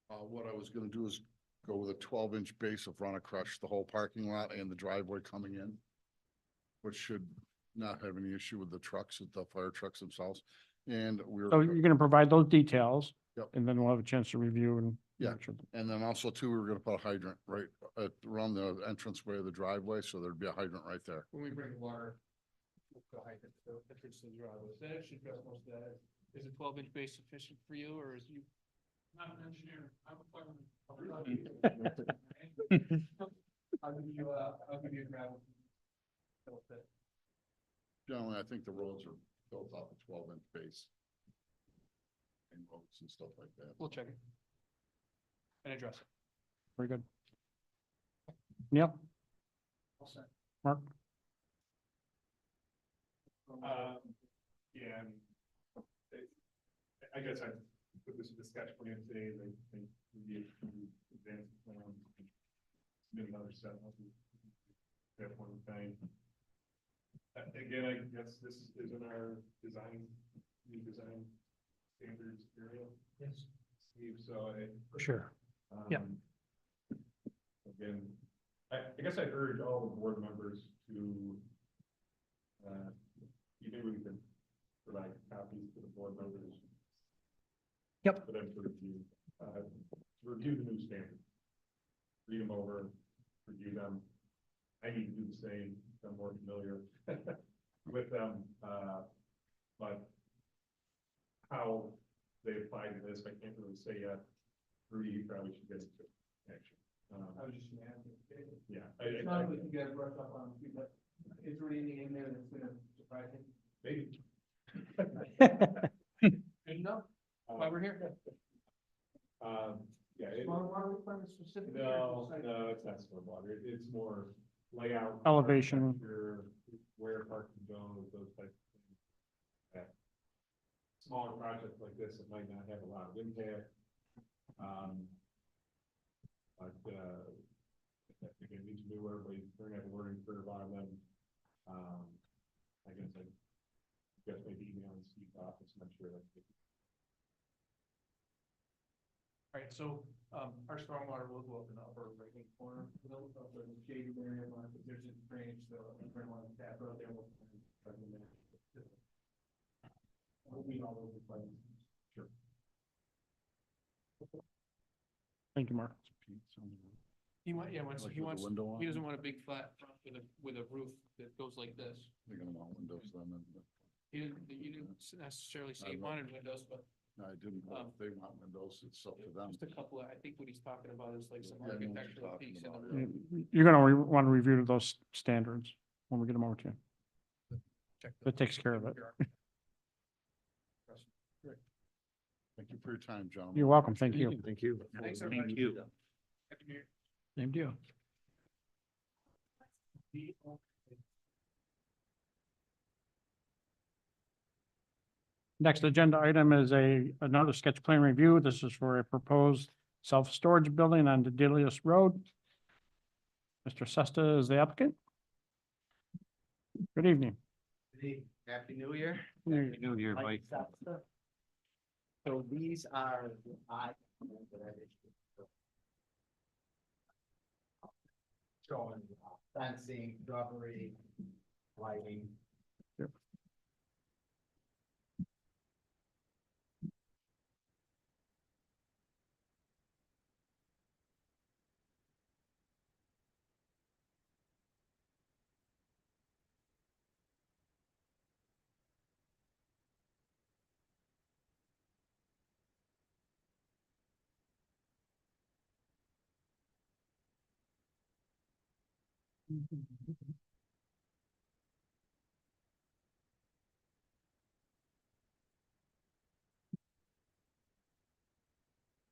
What I was gonna do is go with a 12-inch base of run across the whole parking lot and the driveway coming in, which should not have any issue with the trucks, the fire trucks themselves. And So you're gonna provide those details. Yep. And then we'll have a chance to review and. Yeah. make sure- And then also too, we were gonna put a hydrant right around the entranceway of the driveway, so there'd be a hydrant right there. When we bring water, we'll go hydrant, so entrance to the driveway. That should address most of that. Is a 12-inch base sufficient for you, or is you? Not an engineer, I'm a fireman. I'll give you, I'll give you a gravel. Generally, I think the roads are built off a 12-inch base. And roads and stuff like that. We'll check it. And address it. Very good. Neil? Mark? Yeah, I guess I put this in the sketch plan today, I think we advanced the plan. Maybe another set. That one thing. Again, I guess this isn't our design, new design standards area. Yes. Steve, so For sure. Yeah. Again, I guess I urge all the board members to, maybe we can provide copies to the board members. Yep. For them to review the new standards. Read them over, review them. I need to do the same, I'm more familiar with them, but how they apply to this, I can't really say yet. Rudy, you probably should get into action. I was just gonna ask you. Yeah. It's not like you guys brush up on, but is there anything in there that's gonna surprise you? Maybe. Good enough, why we're here. Yeah. Stormwater requirements specifically? No, it's not stormwater, it's more layout. Elevation. architecture, where parking goes, those types of things. That smaller projects like this, it might not have a lot of impact. But, again, each new everybody, they're gonna have a learning curve on them. I guess maybe email and Steve's office, I'm sure that's. All right, so, our stormwater will go up in the upper right-hand corner, of the shaded area, there's a drainage, so I'm going to tap out there. We'll meet all those requirements. Sure. Thank you, Mark. He wants, yeah, Like he with the wants, window on he it? doesn't want a big flat front with a roof that goes like this. They're gonna want windows then. You didn't necessarily say he wanted windows, but No, I didn't, know if they want windows, it's up to them. just a couple of, I think what he's talking about is like some Yeah, I know what you're architectural talking piece in the about, roof. You're gonna want to review those standards when we get them over to you. Check That takes care of it. Thank you for your time, gentlemen. You're welcome. Thank you. Thank you. Thanks, everybody. Thank you. Happy New Year. Same deal. Next agenda item is another sketch plan review. This is for a proposed self-storage building on Dedilius Road. Mr. Sesta is the applicant. Good evening. Happy New Year. Happy New Year, Mike. So these are the items that I issued. Showing fencing, shrubbery, lighting.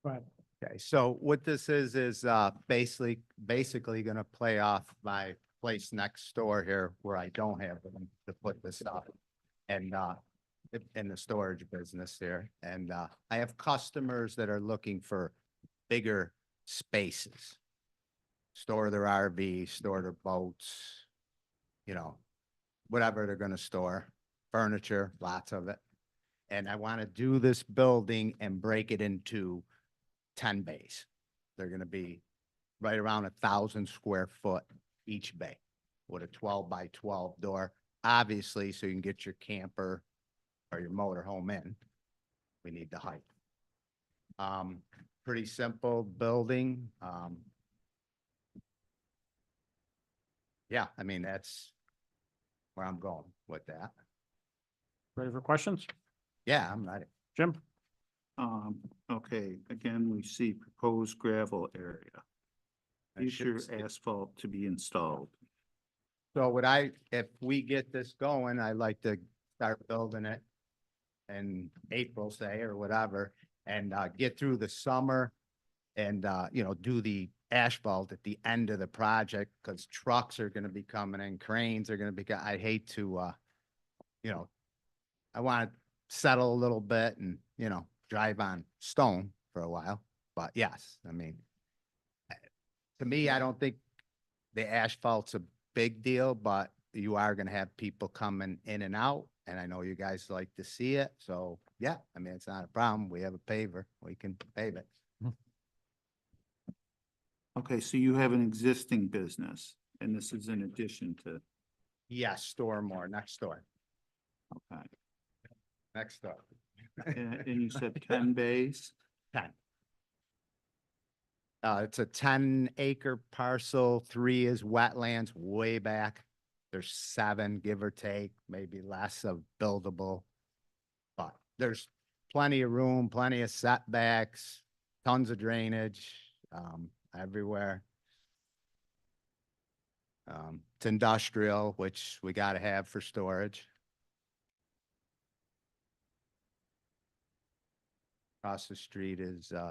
Go ahead. Okay, so what this is basically gonna play off my place next door here where I don't have room to put this stuff. And in the storage business here, and I have customers that are looking for bigger spaces. Store their RV, store their boats, you know, whatever they're gonna store, furniture, lots of it. And I want to do this building and break it into 10 bays. They're gonna be right around 1,000 square foot each bay with a 12 by 12 door, obviously, so you can get your camper or your motor home in. We need the height. Pretty simple building. Yeah, I mean, that's where I'm going with that. Ready for questions? Yeah, I'm ready. Jim? Okay, again, we see proposed gravel area. I should Future asphalt to be installed. So if we get this going, I'd like to start building it in April, say, or whatever, and get through the summer and, do the asphalt at the end of the project, because trucks are gonna be coming in, cranes are gonna be, I hate to, I want to settle a little bit and, drive on stone for a while. But yes, I mean, to me, I don't think the asphalt's a big deal, but you are gonna have people coming in and out, and I know you guys like to see it, so yeah, I mean, it's not a problem. We have a paver, we can pave it. Okay, so you have an existing business and this is in addition to, Yes, store more, next door, okay. next door. And you said 10 bays? 10. It's a 10-acre parcel, 3 is wetlands way back. There's 7, give or take, maybe less of buildable. But there's plenty of room, plenty of setbacks, tons of drainage, everywhere. It's industrial, which we gotta have for storage. Across the street is, there's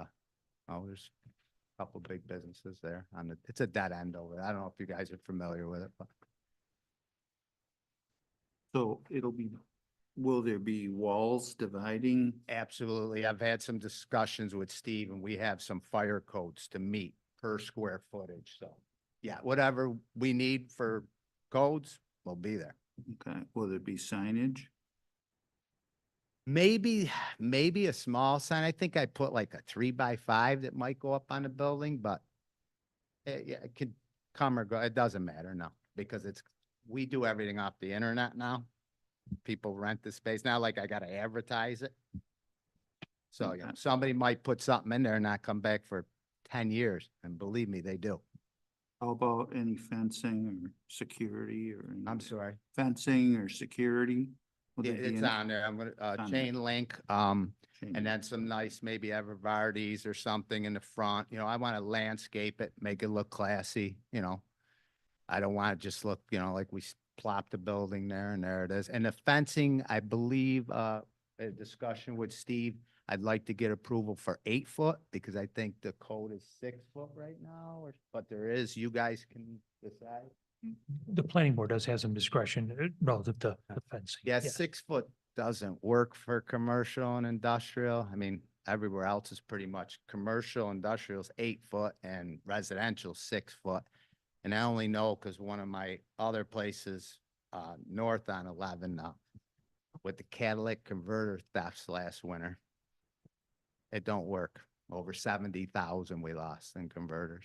a couple big businesses there it's a dead end over there. I don't know if you guys are familiar with it, but So will there be walls dividing? absolutely. I've had some discussions with Steve and we have some fire codes to meet per square footage. So yeah, whatever we need for codes, will be there. Okay, will there be signage? Maybe a small sign. I think I put like a 3x5 that might go up on the building, but yeah, it could come or go. It doesn't matter, no, because we do everything off the internet now. People rent the space now, like I gotta advertise it. So, Okay. somebody might put something in there and not come back for 10 years, and believe me, they do. How about any fencing or security or? any I'm sorry. Fencing or security? Will there be It's any on there. I'm gonna, on there. chain link, change? and then some nice, maybe evervardies or something in the front. I want to landscape it, make it look classy, I don't want to just look, like we plopped the building there and there it is. And the fencing, I believe, a discussion with Steve, I'd like to get approval for 8 foot because I think the code is 6 foot right now, but there is, you guys can decide. The planning board does have some discretion relative to the fencing. Yeah, Yes. 6 foot doesn't work for commercial and industrial. I mean, everywhere else is pretty much commercial, industrial is 8 foot and residential 6 foot. And I only know because one of my other places, north on 11, with the catalytic converter thefts last winter, it don't work. Over 70,000 we lost in converters.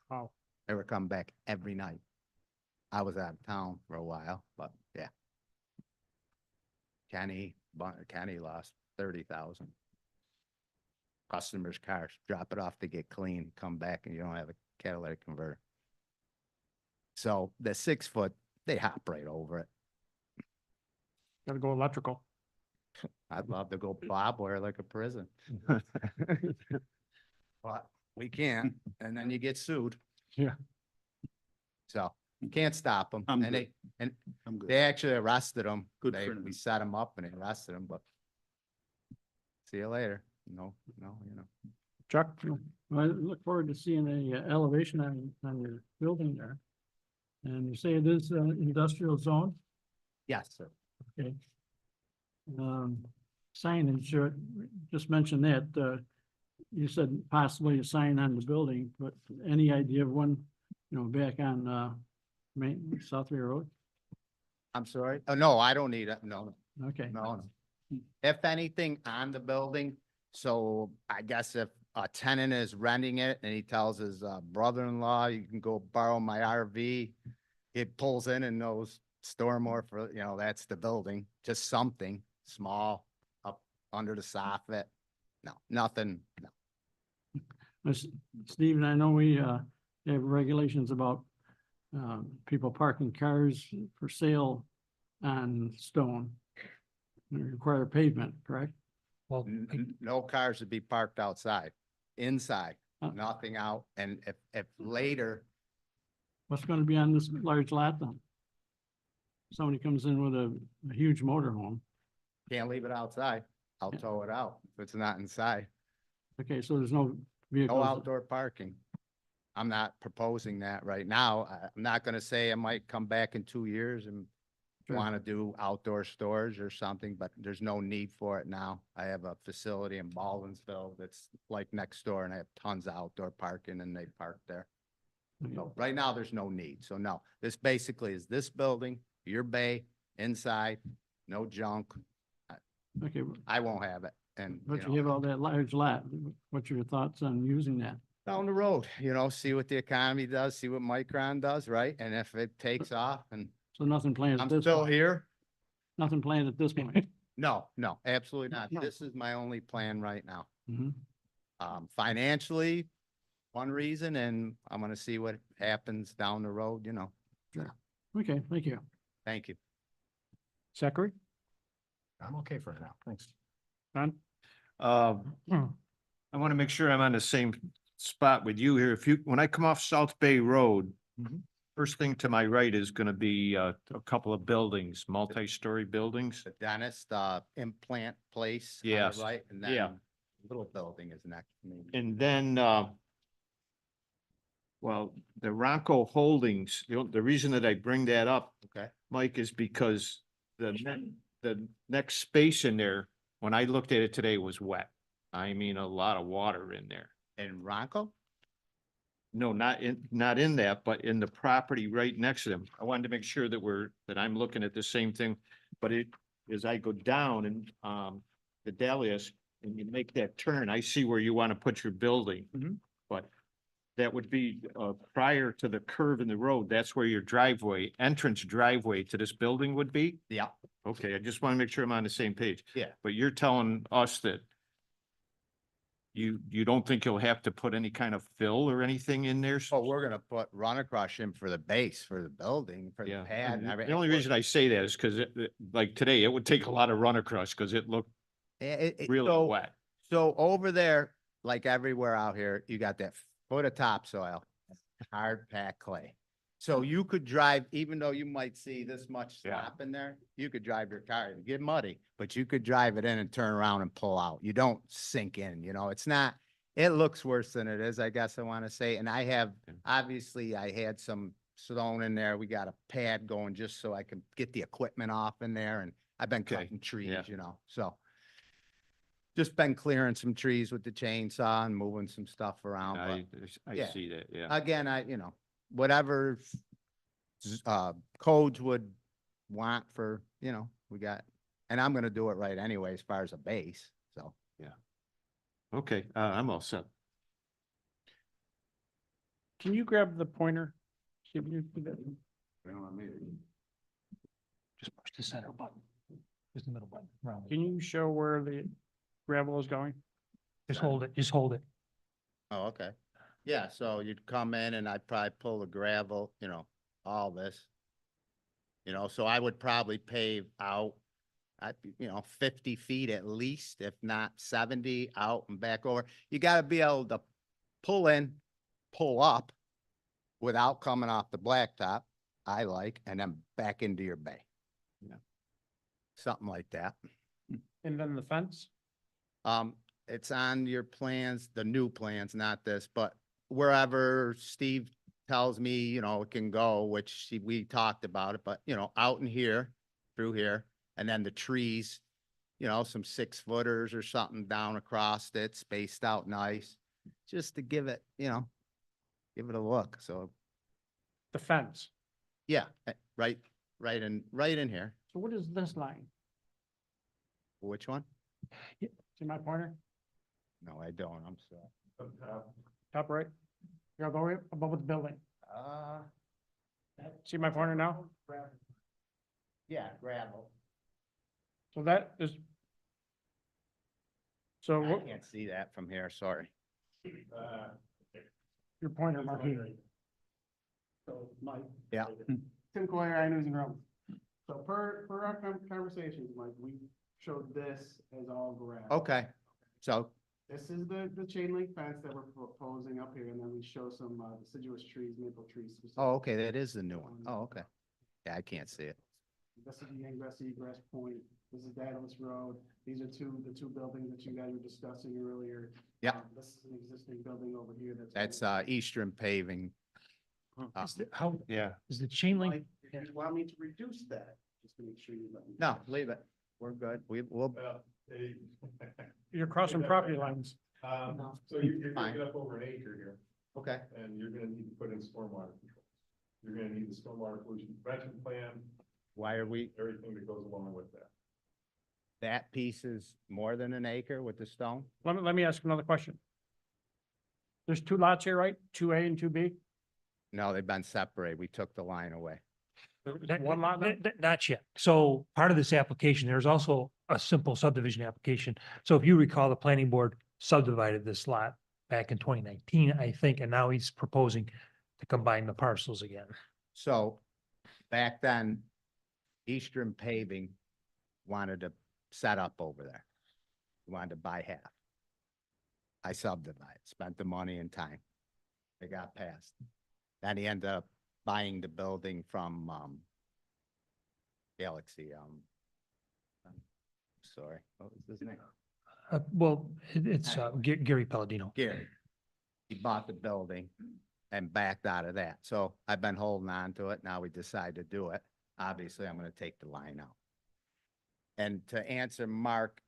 Wow. They were coming back every night. I was out of town for a while, but yeah. Kenny lost 30,000. Customers' cars, drop it off to get clean, come back and you don't have a catalytic converter. So the 6 foot, they hop right over it. Gotta go electrical. I'd love to go barbwire like a prison. But we can't, and then you get sued. Yeah. So you can't stop them. I'm And good. and I'm good. they actually arrested them. Good for We them. set them up and they arrested them, but see you later. No. Chuck? I look forward to seeing a elevation on your building there. And you say it is industrial zone, Yes, sir. okay? Signage, just mention that, you said possibly a sign on the building, but any idea of when, back on, South Ray Road? I'm sorry? Oh, no, I don't need it. No, Okay. no, no. If anything on the building, so I guess if a tenant is renting it and he tells his brother-in-law, you can go borrow my RV, it pulls in and knows store more for, you know, that's the building, just something small up under the soffit. No, nothing, no. Stephen, I know we have regulations about people parking cars for sale on stone. They require pavement, correct? Well, No cars would be parked outside, inside, Uh. nothing out. And if later, What's gonna be on this large lot then? Somebody comes in with a huge motorhome. can't leave it outside, I'll Yeah. tow it out if it's not inside. Okay, so there's no No vehicles. outdoor parking. I'm not proposing that right now. I'm not gonna say I might come back in 2 years and Sure. want to do outdoor storage or something, but there's no need for it now. I have a facility in Baldwinsville that's like next door and I have tons of outdoor parking and they park there. So right now, there's no need. So no, this basically is this building, your bay, inside, no junk. Okay, I won't have it. And, but you you have know, all that large lot. What's your thoughts on using that? down the road, you know, see what the economy does, see what Micron does, right? And if it takes off and So nothing planned at I'm this still point? here, Nothing planned at this point? no, absolutely not. No. This is my only plan right now. Mhm. Financially, one reason, and I'm gonna see what happens down the road, you know. Okay, thank you. Thank you. Zachary, I'm okay for now. Thanks. Don? I want to make sure I'm on the same spot with you here. If you, when I come off South Bay Road, Mhm. first thing to my right is going to be a couple of buildings, multi-story buildings. The dentist, implant place. on the Yes, Right, and yeah. then little building is next. Maybe. And then, well, the Ronco Holdings, the reason that I bring that up, Okay, Mike, is because the next space in there, when I looked at it today, was wet. I mean, a lot of water in there. and Ronco? No, not in that, but in the property right next to them. I wanted to make sure that I'm looking at the same thing. But as I go down and, the Dahlias, and you make that turn, I see where you want to put your building. Mhm. But that would be, prior to the curve in the road, that's where your entrance driveway to this building would be? Yeah, Okay, I just want to make sure I'm on the same page. Yeah. But you're telling us that you don't think you'll have to put any kind of fill or anything in there? oh, we're gonna put run across him for the base, for the building, for the Yeah. pad and The everything. only reason I say that is because like today, it would take a lot of run across because it looked really So, wet. so over there, like everywhere out here, you got that foot of topsoil, hard packed clay. So you could drive, even though you might see this much Yeah. slop in there, you could drive your car, it'd get muddy, but you could drive it in and turn around and pull out. You don't sink in, you know, it's not, it looks worse than it is, I guess I want to say. And I have, obviously, I had some stone in there. We got a pad going just so I can get the equipment off in there. And I've been Okay, cutting trees, yeah. you know, so. Just been clearing some trees with the chainsaw and moving some stuff around, but I yeah. see that, yeah. again, you know, whatever codes would want for, you know, we got, and I'm gonna do it right anyway, as far as a base, so. Okay, I'm all set. Can you grab the pointer? See if you do that. just push the center button. Just the middle button. around it. Can you show where the gravel is going? Just hold it, just hold it. Oh, okay. Yeah, so you'd come in and I'd probably pull the gravel, you know, all this. You know, so I would probably pave out, you know, 50 feet at least, if not 70 out and back over. You gotta be able to pull in, pull up without coming off the blacktop, I like, and then back into your bay. Yeah. Something like that. And then the fence? It's on your plans, the new plans, not this, but wherever Steve tells me, you know, it can go, which we talked about it, but you know, out in here, through here, and then the trees, you know, some 6-footers or something down across it, spaced out nice, just to give it, you know, give it a look. So, The fence. yeah, right right in here. So what is this line? Which one? See my pointer? No, I don't, I'm sorry. Top right? You're above the building. See my pointer now? Yeah, gravel. So that is. So I what, can't see that from here, sorry. your pointer, Marquis? So, Mike. Yeah. Tim Coyer, iNews and Rome. So per our conversations, Mike, we showed this as all grass. Okay, so, This is the chain link fence that we're proposing up here, and then we show some deciduous trees, maple trees. oh, okay, that is the new one. Oh, okay. Yeah, I can't see it. This is the ingress egress point. This is Daedalus Road. These are the two buildings that you guys were discussing earlier. Yeah. This is an existing building over here That's, Eastern Paving. How, Yeah. is the chain link? Mike, if you want me to reduce that, just to make sure you let me. No, leave it. We're good. We'll, You're crossing property lines. So you're Fine. gonna get up over an acre here, okay. and you're gonna need to put in stormwater control. You're gonna need the stormwater pollution prevention plan, Why are we, everything that goes along with that. that piece is more than an acre with the stone? Let me ask another question. There's two lots here, right? 2A and 2B? No, they've been separated. We took the line away. There's one lot now? Not yet. So part of this application, there's also a simple subdivision application. So if you recall, the planning board subdivided this lot back in 2019, I think, and now he's proposing to combine the parcels again. So back then, Eastern Paving wanted to set up over there. Wanted to buy half. I subdivided, spent the money and time. It got passed. Then he ended up buying the building from, Galaxy, sorry, what was his name? Well, it's Gary Palladino. Gary. He bought the building and backed out of that. So I've been holding on to it. Now we decide to do it. Obviously, I'm gonna take the line out. And to answer Mark,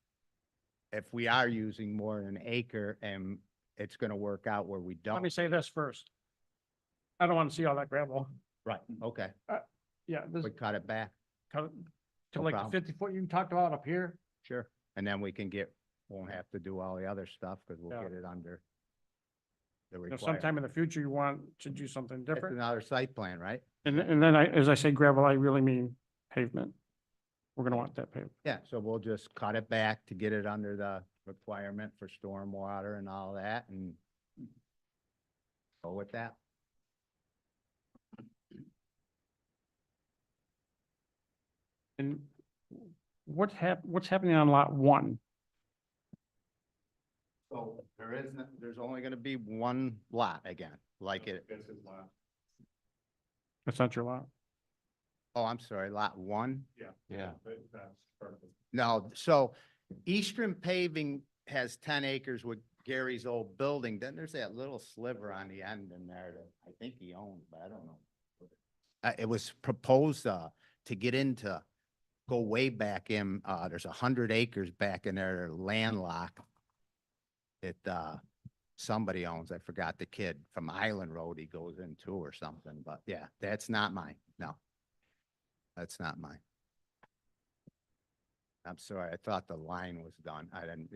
if we are using more than an acre and it's gonna work out where we Let me don't. say this first. I don't want to see all that gravel. Right, okay, Yeah, this, we cut it back, cut it to No like the problem. 50-foot you talked about up here. sure. And then we can won't have to do all the other stuff because we'll Yeah. get it under the If requirement. sometime in the future you want to do something It's different. another site plan, right? And then as I say gravel, I really mean pavement. We're gonna want that paved. Yeah, so we'll just cut it back to get it under the requirement for stormwater and all that and go with that. And what's happening on lot 1? So there's only gonna be one lot again, like it, That's his lot. That's not your lot. oh, I'm sorry, lot 1? Yeah. That's perfect. No, so Eastern Paving has 10 acres with Gary's old building. Then there's that little sliver on the end in there that I think he owns, but I don't know. It was proposed, to get into, go way back in, there's 100 acres back in there, they're landlocked. It, somebody owns, I forgot the kid from Island Road he goes into or something, but yeah, that's not mine, no. That's not mine. I'm sorry, I thought the line was done. I didn't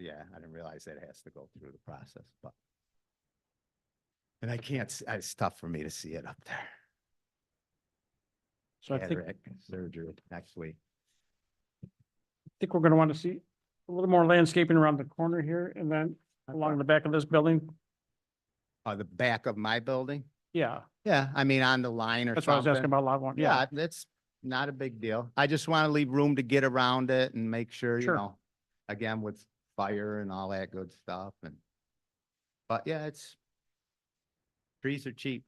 realize that has to go through the process, but. And I can't, it's tough for me to see it up there. So I think Cataract surgery next week. we're gonna want to see a little more landscaping around the corner here and then along the back of this building. The back of my building? Yeah, Yeah, I mean, on the line or that's what I was asking something. about lot 1. Yeah, that's not a big deal. I just want to leave room to get around it and make sure, you Sure. know, again, with fire and all that good stuff and. But yeah, trees are cheap.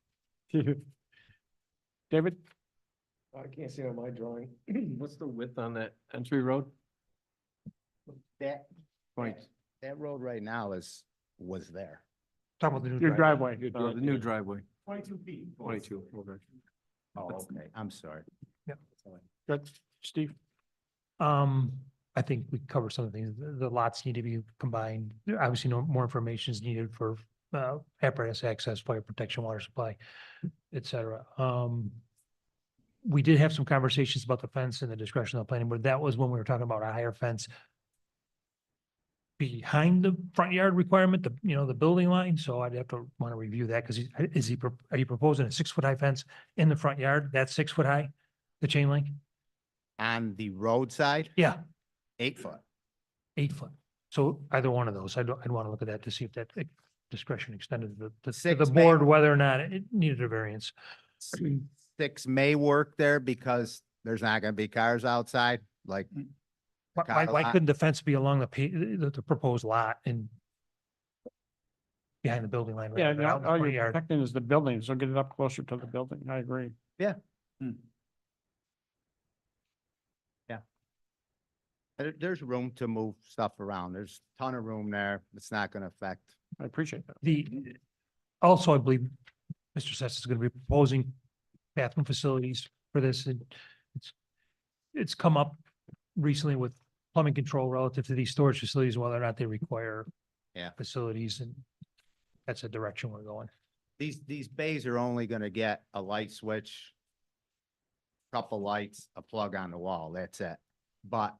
David? I can't see on my drawing. What's the width on that entry road? That, Point. that road right now was there. Talk about the new Your driveway. The new driveway, 22 feet. 22, okay. Oh, okay, I'm sorry. Good, Steve? I think we covered some of the things. The lots need to be combined. Obviously, no more information is needed for apparatus access, fire protection, water supply, et cetera. we did have some conversations about the fence and the discretion of the planning, but that was when we were talking about a higher fence behind the front yard requirement, the building line. So I'd have to want to review that because are you proposing a 6 foot high fence in the front yard? That's 6 foot high, the chain link? On the roadside, Yeah, 8 foot. 8 foot. So either one of those, I'd want to look at that to see if that discretion extended to the Six may- board, whether or not it needed a variance. 6 may work there because there's not gonna be cars outside, like. Why lot. couldn't the fence be along the proposed lot and behind the building line? Yeah, rather than out in the all front you're yard? protecting is the building, so get it up closer to the building. I agree. There's room to move stuff around. There's a ton of room there. It's not gonna affect. I appreciate that. Also, I believe Mr. Sess is going to be proposing bathroom facilities for this, and it's come up recently with plumbing control relative to these storage facilities, whether or not they require Yeah. facilities, and that's a direction we're going. These bays are only gonna get a light switch, couple lights, a plug on the wall. That's it. But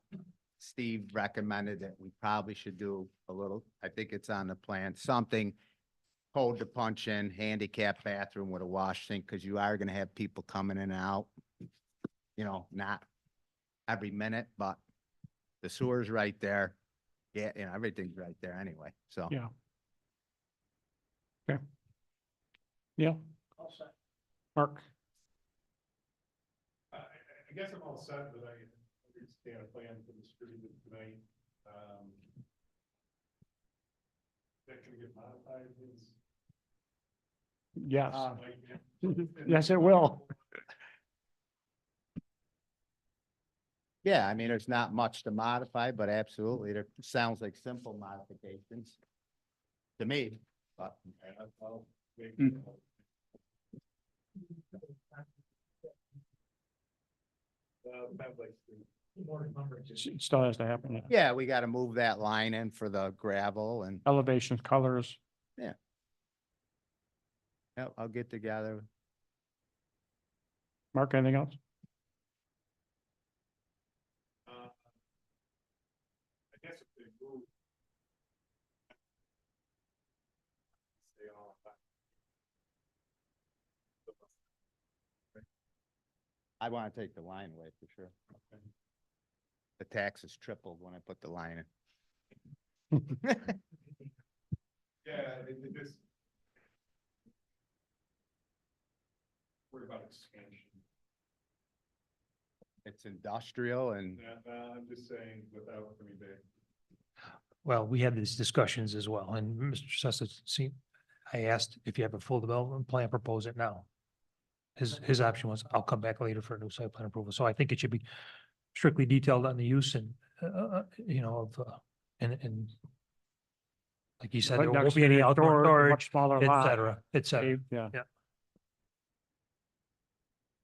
Steve recommended that we probably should do a little, I think it's on the plan, something code to punch in, handicap bathroom with a wash sink, because you are gonna have people coming in and out. Not every minute, but the sewer's right there. Yeah, everything's right there anyway, so. Yeah. Okay. Yeah. Mark, I guess I'm all set, but I understand a plan for distributed tonight. That can get modified, is. yes. Like, Yes, it will. Yeah, I mean, there's not much to modify, but absolutely, there sounds like simple modifications to me, but. I'll make- have like It still has to happen. Yeah. Yeah, we gotta move that line in for the gravel and, Elevation, colors. yeah, I'll get together. Mark, anything else? I guess if they move. Stay on. I wanna take the line away for sure. The taxes tripled when I put the line in. Yeah, it just. Worry about expansion. It's industrial and Yeah, I'm just saying without, I mean, Well, we had these discussions as well, and Mr. Sessa, I asked if you have a full development plan, propose it now. His option was, I'll come back later for a new site plan approval. So I think it should be strictly detailed on the use and, and like you said, Right there next won't be to any your outdoor door, a storage, much smaller et lot. cetera, et cetera. Yeah.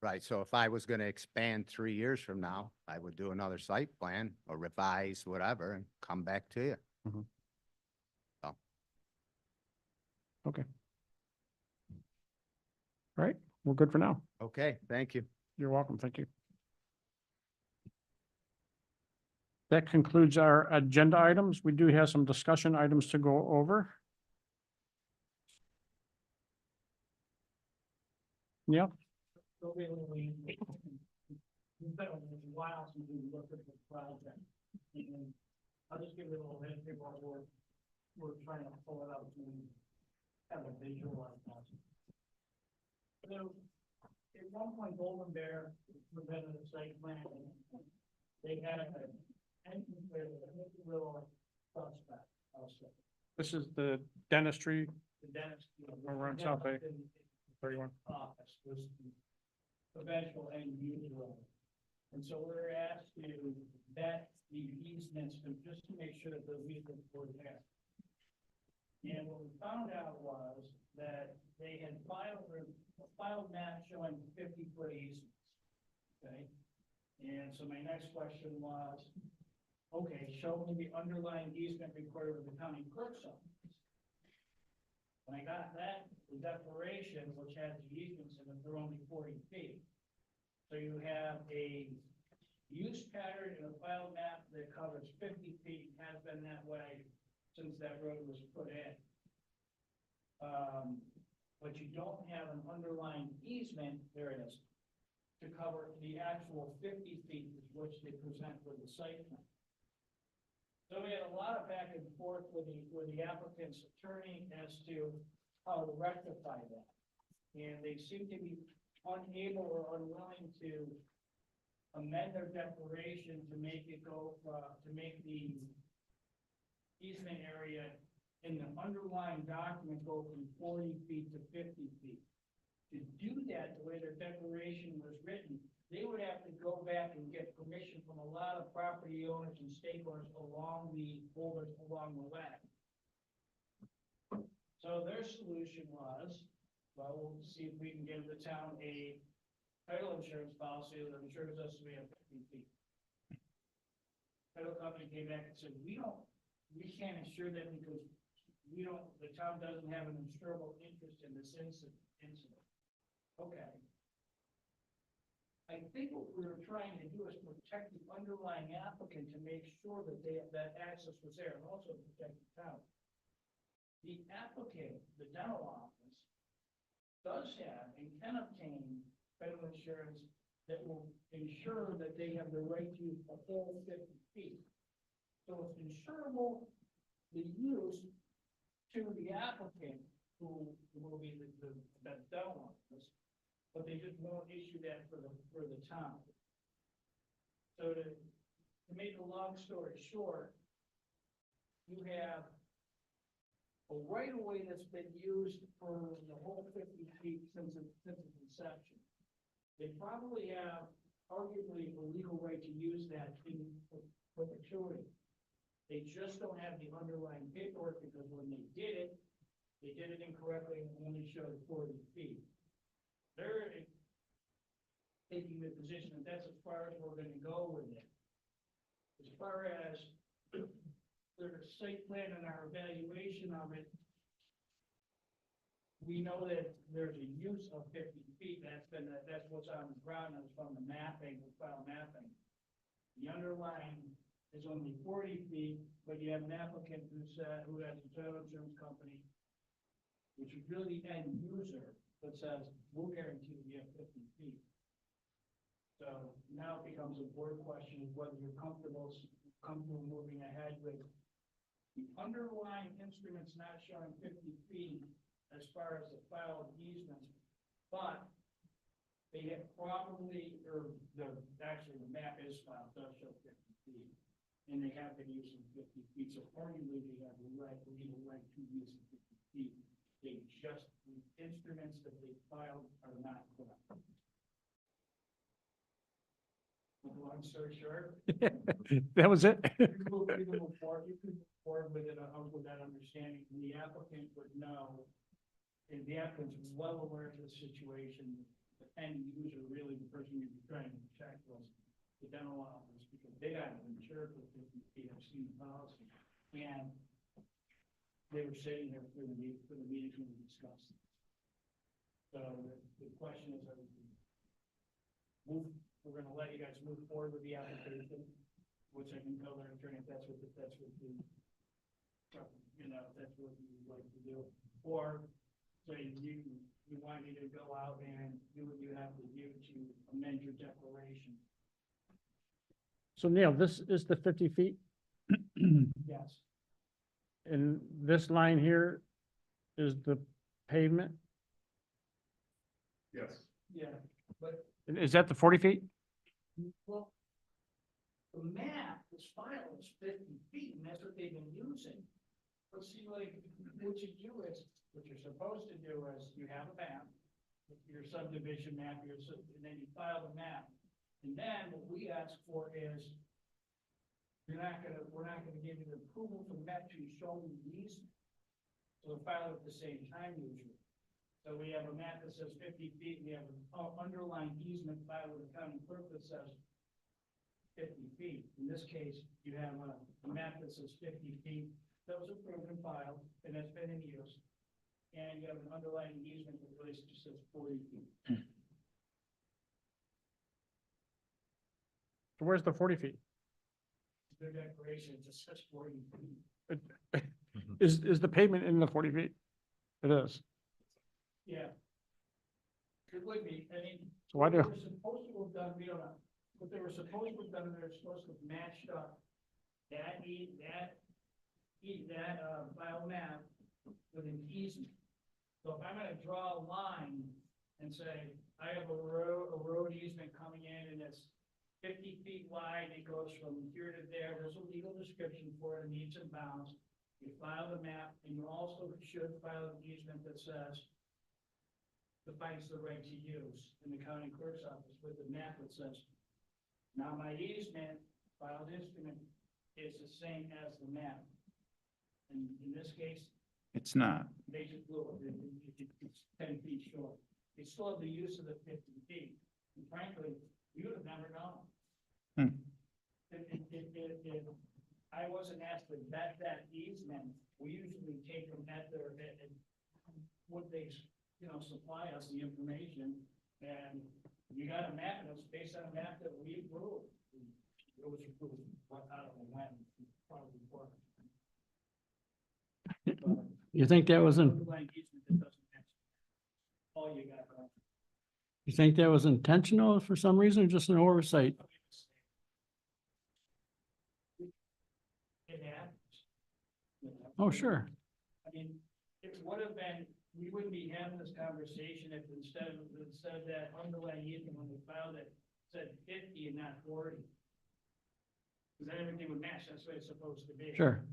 right, so if I was gonna expand 3 years from now, I would do another site plan or revise whatever and come back to you. Okay. All right, we're good for now. Okay, thank you. You're welcome. Thank you. That concludes our agenda items. We do have some discussion items to go over. Yeah, It's been a while since we looked at the project. And I'll just give you a little history while we're trying to pull it up to have a visual on that. So, at one point, Golden Bear presented a site plan. They had an entrance with a little suspect also. this is the dentistry The dentist. over on South Bay, 31. Office was the eventual end user of it. And so we're asked to vet the easements just to make sure that those easements were there. And what we found out was that they had filed a filed map showing 50-foot easements. Okay? And so my next question was, okay, show me the underlying easement recorded with the county clerk's office. When I got that, the declaration, which had the easements in it, they're only 40 feet. So you have a use pattern in a file map that covers 50 feet, has been that way since that road was put in. But you don't have an underlying easement, there it is, to cover the actual 50 feet with which they present with the site plan. So we had a lot of back and forth with the applicant's attorney as to how to rectify that. And they seem to be unable or unwilling to amend their declaration to make it go, to make the easement area in the underlying document go from 40 feet to 50 feet. To do that, the way their declaration was written, they would have to go back and get permission from a lot of property owners and stakeholders along the boulders along the way. So their solution was, well, we'll see if we can give the town a title insurance policy that insures us to be at 50 feet. Title company came back and said, we can't insure that because the town doesn't have an insurable interest in this incident. Okay. I think what we were trying to do is protect the underlying applicant to make sure that that access was there and also protect the town. The applicant, the dental office, does have and can obtain federal insurance that will ensure that they have the right to use a whole 50 feet. So it's insurable, the use to the applicant who will be the dental office, but they just won't issue that for the town. So to make a long story short, you have a right of way that's been used for the whole 50 feet since its inception. They probably have arguably a legal right to use that in perpetuity. They just don't have the underlying paperwork because when they did it incorrectly and only showed 40 feet. They're taking the position that that's as far as we're gonna go with it. As far as their site plan and our evaluation of it, we know that there's a use of 50 feet. That's what's on the ground. That's from the mapping, the file mapping. The underlying is only 40 feet, but you have an applicant who has a title insurance company, which is really the end user, that says, we'll guarantee you have 50 feet. So now it becomes a board question of whether you're comfortable moving ahead with the underlying instruments not showing 50 feet as far as the file of easements, but they have probably, actually the map is filed, does show 50 feet, and they have been using 50 feet, so arguably they have the legal right to use 50 feet. They just, the instruments that they filed are not correct. Long story short. That was it? You can move forward with it, with that understanding, and the applicant would know, and the applicant's well aware of the situation, the end user, really the person you'd be trying to protect was the dental office, because they got insured for 50 feet, I've seen the policy, and they were sitting there for the meetings when we discussed. So the question is, we're gonna let you guys move forward with the application, which I can tell their attorney if that's what that's what you'd like to do. Or say you want me to go out and do what you have to do to amend your declaration. So Neil, this is the 50 feet? Yes. And this line here is the pavement? Yes. Yeah, but, Is that the 40 feet? well, the map, this file is 50 feet, and that's what they've been using. But see, like, what you're supposed to do is you have a map, your subdivision map, and then you file the map. And then what we ask for is, we're not gonna give you the approval from that to show you these. So we'll file it at the same time usually. So we have a map that says 50 feet, and we have an underlying easement filed with the county clerk that says 50 feet. In this case, you have a map that says 50 feet, that was approved and filed, and that's been in use. And you have an underlying easement that really just says 40 feet. So where's the 40 feet? The declaration just says 40 feet. Is the pavement in the 40 feet? It is. Yeah. It would be, I mean. So why do- What they were supposed to have done, we don't know. What they were supposed to have done, they're supposed to have matched up that biomap with an easement. So if I'm gonna draw a line and say, I have a road easement coming in and it's 50 feet wide, it goes from here to there, there's a legal description for it, meets and bounds. You file the map, and you also should file an easement that says defines the right to use in the county clerk's office with the map that says, now my easement, filed instrument is the same as the map. And in this case, It's not. they just blew it. It's 10 feet short. They still have the use of the 50 feet. And frankly, you would have never known. Hmm. If I wasn't asked to vet that easement, we usually take them at their, at what they, supply us the information. And you got a map, and it's based on a map that we approved. It was approved, what, I don't know when, probably before. You think that was in, All you got. you think that was intentional for some reason, or just an oversight? It happens. Oh, sure. I mean, it would have been, we wouldn't be having this conversation if instead of that underlying easement, when we filed it, said 50 and not 40. Because then everything would match, that's what it's supposed to be. Sure.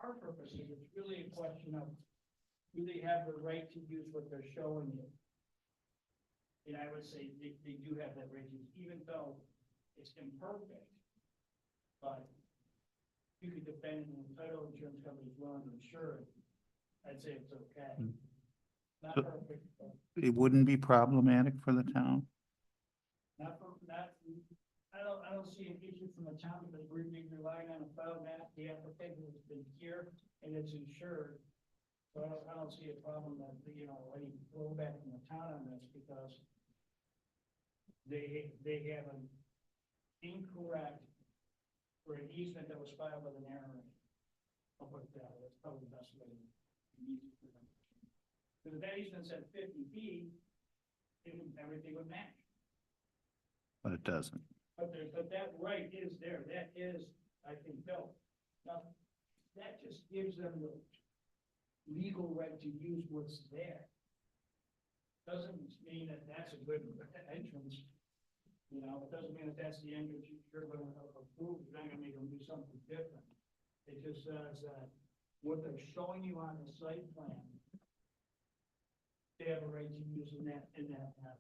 Our purpose is, it's really a question of, do they have the right to use what they're showing you? And I would say they do have that right to use, even though it's imperfect. But you could defend it, and the title insurance company's willing to insure it. I'd say it's okay. Not So- perfect, but It wouldn't be problematic for the town? I don't see an issue from the town, because we're relying on a file map, the application has been here and it's insured. So I don't see a problem that, any blowback from the town on this, because they have an incorrect, or an easement that was filed with an error. I'll put it that way, that's probably the best way to use it for them. Because if that easement said 50 feet, everything would match. But it doesn't. But that right is there, that is, I think, built. Now, that just gives them the legal right to use what's there. Doesn't mean that that's a good entrance. It doesn't mean that that's the entrance you're going to approve, you're not gonna make them do something different. It just says that what they're showing you on the site plan, they have a right to use in that map.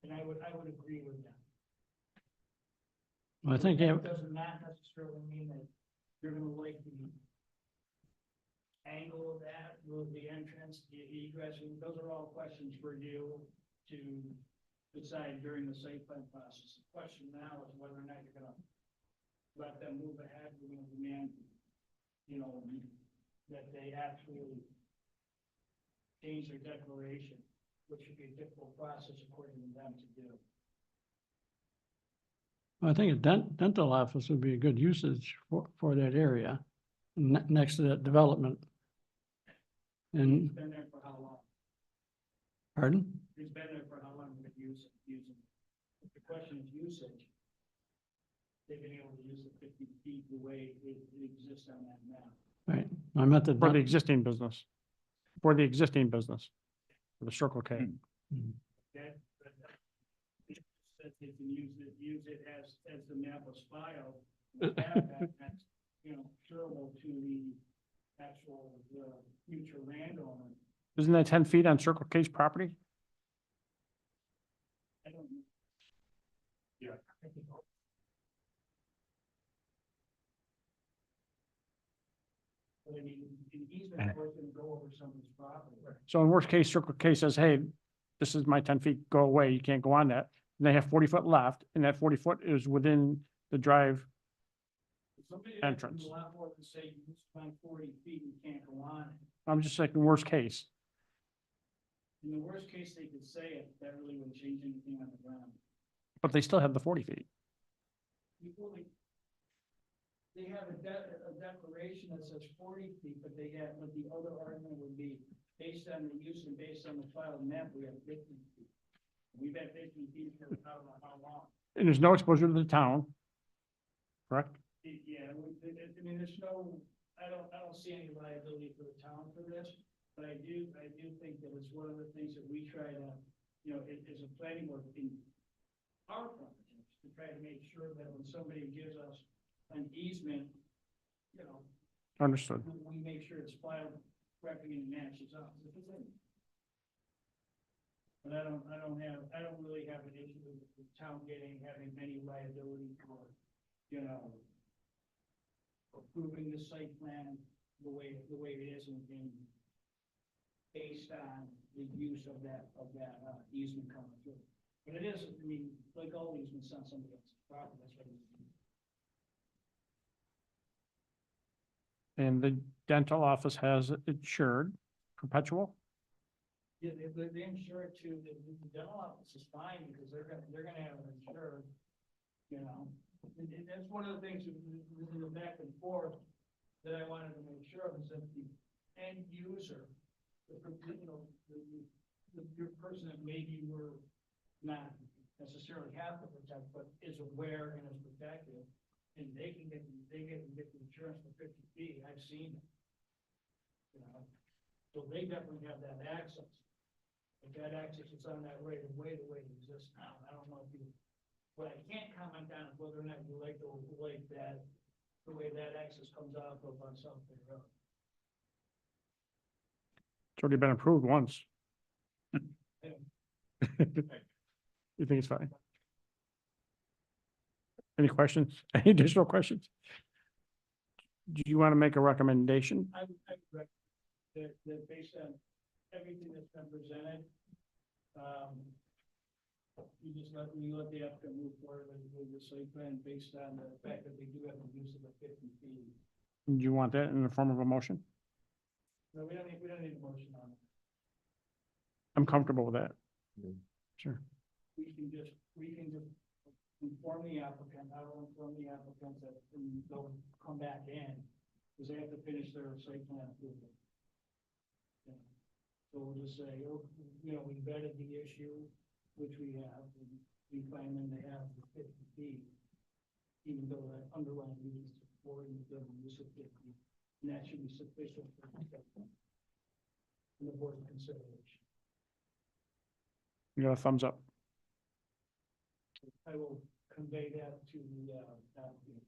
And I would agree with them. I think, That does not necessarily mean that you're gonna like the angle of that, move the entrance, the egress, and those are all questions for you to decide during the site plan process. The question now is whether or not you're gonna let them move ahead, you're gonna demand, that they actually change their declaration, which would be a difficult process according to them to do. I think a dental office would be a good usage for that area, next to that development. It's And, been there for how long? pardon? It's been there for how long, we've using it? If the question is usage, they've been able to use the 50 feet the way it exists on that map. Right, I meant the. For the existing business. For the existing business. For the Circle K. That says they can use it as the map was filed. And that's, curable to the actual, future landowner. Isn't that 10 feet on Circle K's property? I don't know. Yeah. But I mean, an easement is going to go over someone's property. So in worst case, Circle K says, hey, this is my 10 feet, go away, you can't go on that. And they have 40 foot left, and that 40 foot is within the drive. Somebody has to Entrance. do a lot more than say, you find 40 feet, you can't go on it. I'm just saying, worst case. In the worst case, they could say it, that really wouldn't change anything on the ground. But they still have the 40 feet. They have a declaration that says 40 feet, but they have, but the other argument would be based on the use and based on the filed map, we have 50 feet. We've had 50 feet for I don't know how long. And there's no exposure to the town, correct? Yeah, I mean, there's no, I don't see any liability for the town for this, but I do think that it's one of the things that we try to, you know, as a planning board in our projects, to try to make sure that when somebody gives us an easement, you know, Understood. we make sure it's filed correctly and matches up. But I don't really have an issue with the town having any liability for, you know, approving the site plan the way it is and based on the use of that easement coming through. But it is, I mean, like all easements on somebody else's property, that's what it is. And the dental office has it insured perpetual? Yeah, they insure it too, the dental office is fine because they're gonna have it insured, you know. And that's one of the things in the back and forth that I wanted to make sure of is that the end user, you know, your person that maybe we're not necessarily have to protect, but is aware and is protected, and they can get the insurance for 50 feet, I've seen it. You know, so they definitely have that access. If that access is on that right of way, the way it exists now, I don't know if you, what I can't comment on is whether or not you like that, the way that access comes off of on South Bay Road. It's already been approved once. You think it's fine? Any questions? Any additional questions? Do you want to make a recommendation? I would that based on everything that's been presented, you let the applicant move forward with the site plan based on the fact that they do have the use of the 50 feet. Do you want that in the form of a motion? No, we don't need a motion on it. I'm comfortable with that. Sure. We can just inform the applicant, I will inform the applicant that they'll come back in, because they have to finish their site plan approval. Yeah. So we'll just say, oh, you know, we vetted the issue, which we have, and we find them to have the 50 feet, even though that underlying use is 40, the use of 50, and that should be sufficient for the board's consideration. You got a thumbs up. I will convey that to the applicant.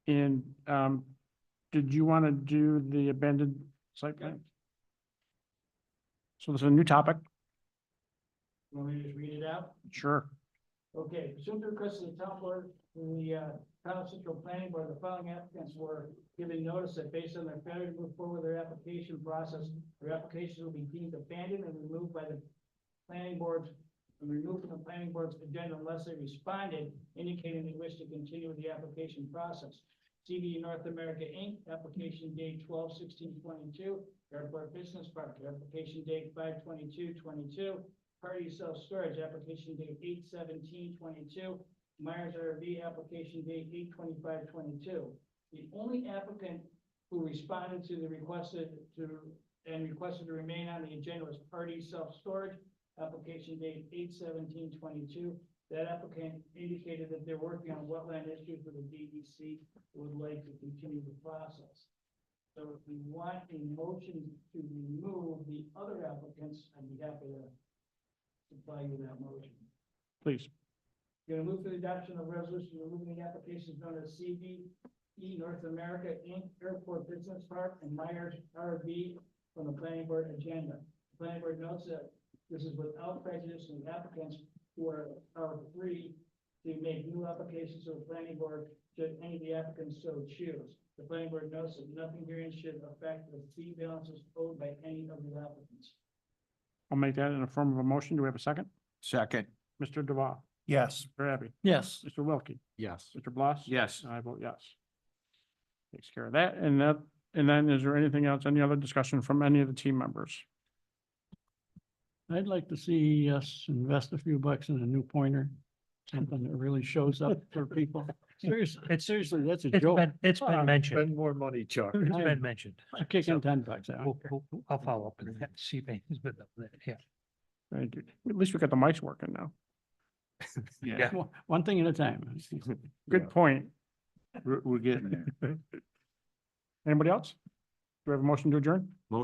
And did you want to do the abandoned site plan? So this is a new topic. Want me to just read it out? Sure. Okay, pursuant to request of the town board, the town of Central Planning Board, the following applicants were given notice that based on their failure to move forward with their application process, their applications will be deemed abandoned and removed by the planning board, and removed from the planning board's agenda unless they responded, indicating they wish to continue with the application process. CB North America Inc., application date 12/16/22, Airport Business Park, application date 5/22/22, Party Self-Storage, application date 8/17/22, Myers RV, application date 8/25/22. The only applicant who responded to the requested to remain on the agenda was Party Self-Storage, application date 8/17/22. That applicant indicated that they're working on wetland issues with the DEC, would like to continue the process. So if we want a motion to remove the other applicants, I'd be happy to supply you that motion. Please. You're gonna move for the adoption of resolution removing the applications known as CBE North America Inc., Airport Business Park, and Myers RV from the planning board agenda. The planning board notes that this is without prejudice, and the applicants who are free to make new applications to the planning board should any of the applicants so choose. The planning board notes that nothing herein should affect the fee balances owed by any of the applicants. I'll make that in the form of a motion. Do we have a second? Second. Mr. Duval, Yes. Mr. Abbey, Yes. Mr. Wilkie, Yes. Mr. Bloss. Yes. And I vote yes. Takes care of that. And then is there anything else, any other discussion from any of the team members? I'd like to see us invest a few bucks in a new pointer something that really shows up for people. Seriously, seriously, that's a It's joke. it's been mentioned. more money, Chuck. It's been mentioned. I'm kicking $10. I don't care. I'll follow up with that, see if anything's been done with it, yeah. Thank you. At least we got the mics working now. Yeah. One thing at a time. Good point. We're getting there. Anybody else? Do we have a motion to adjourn?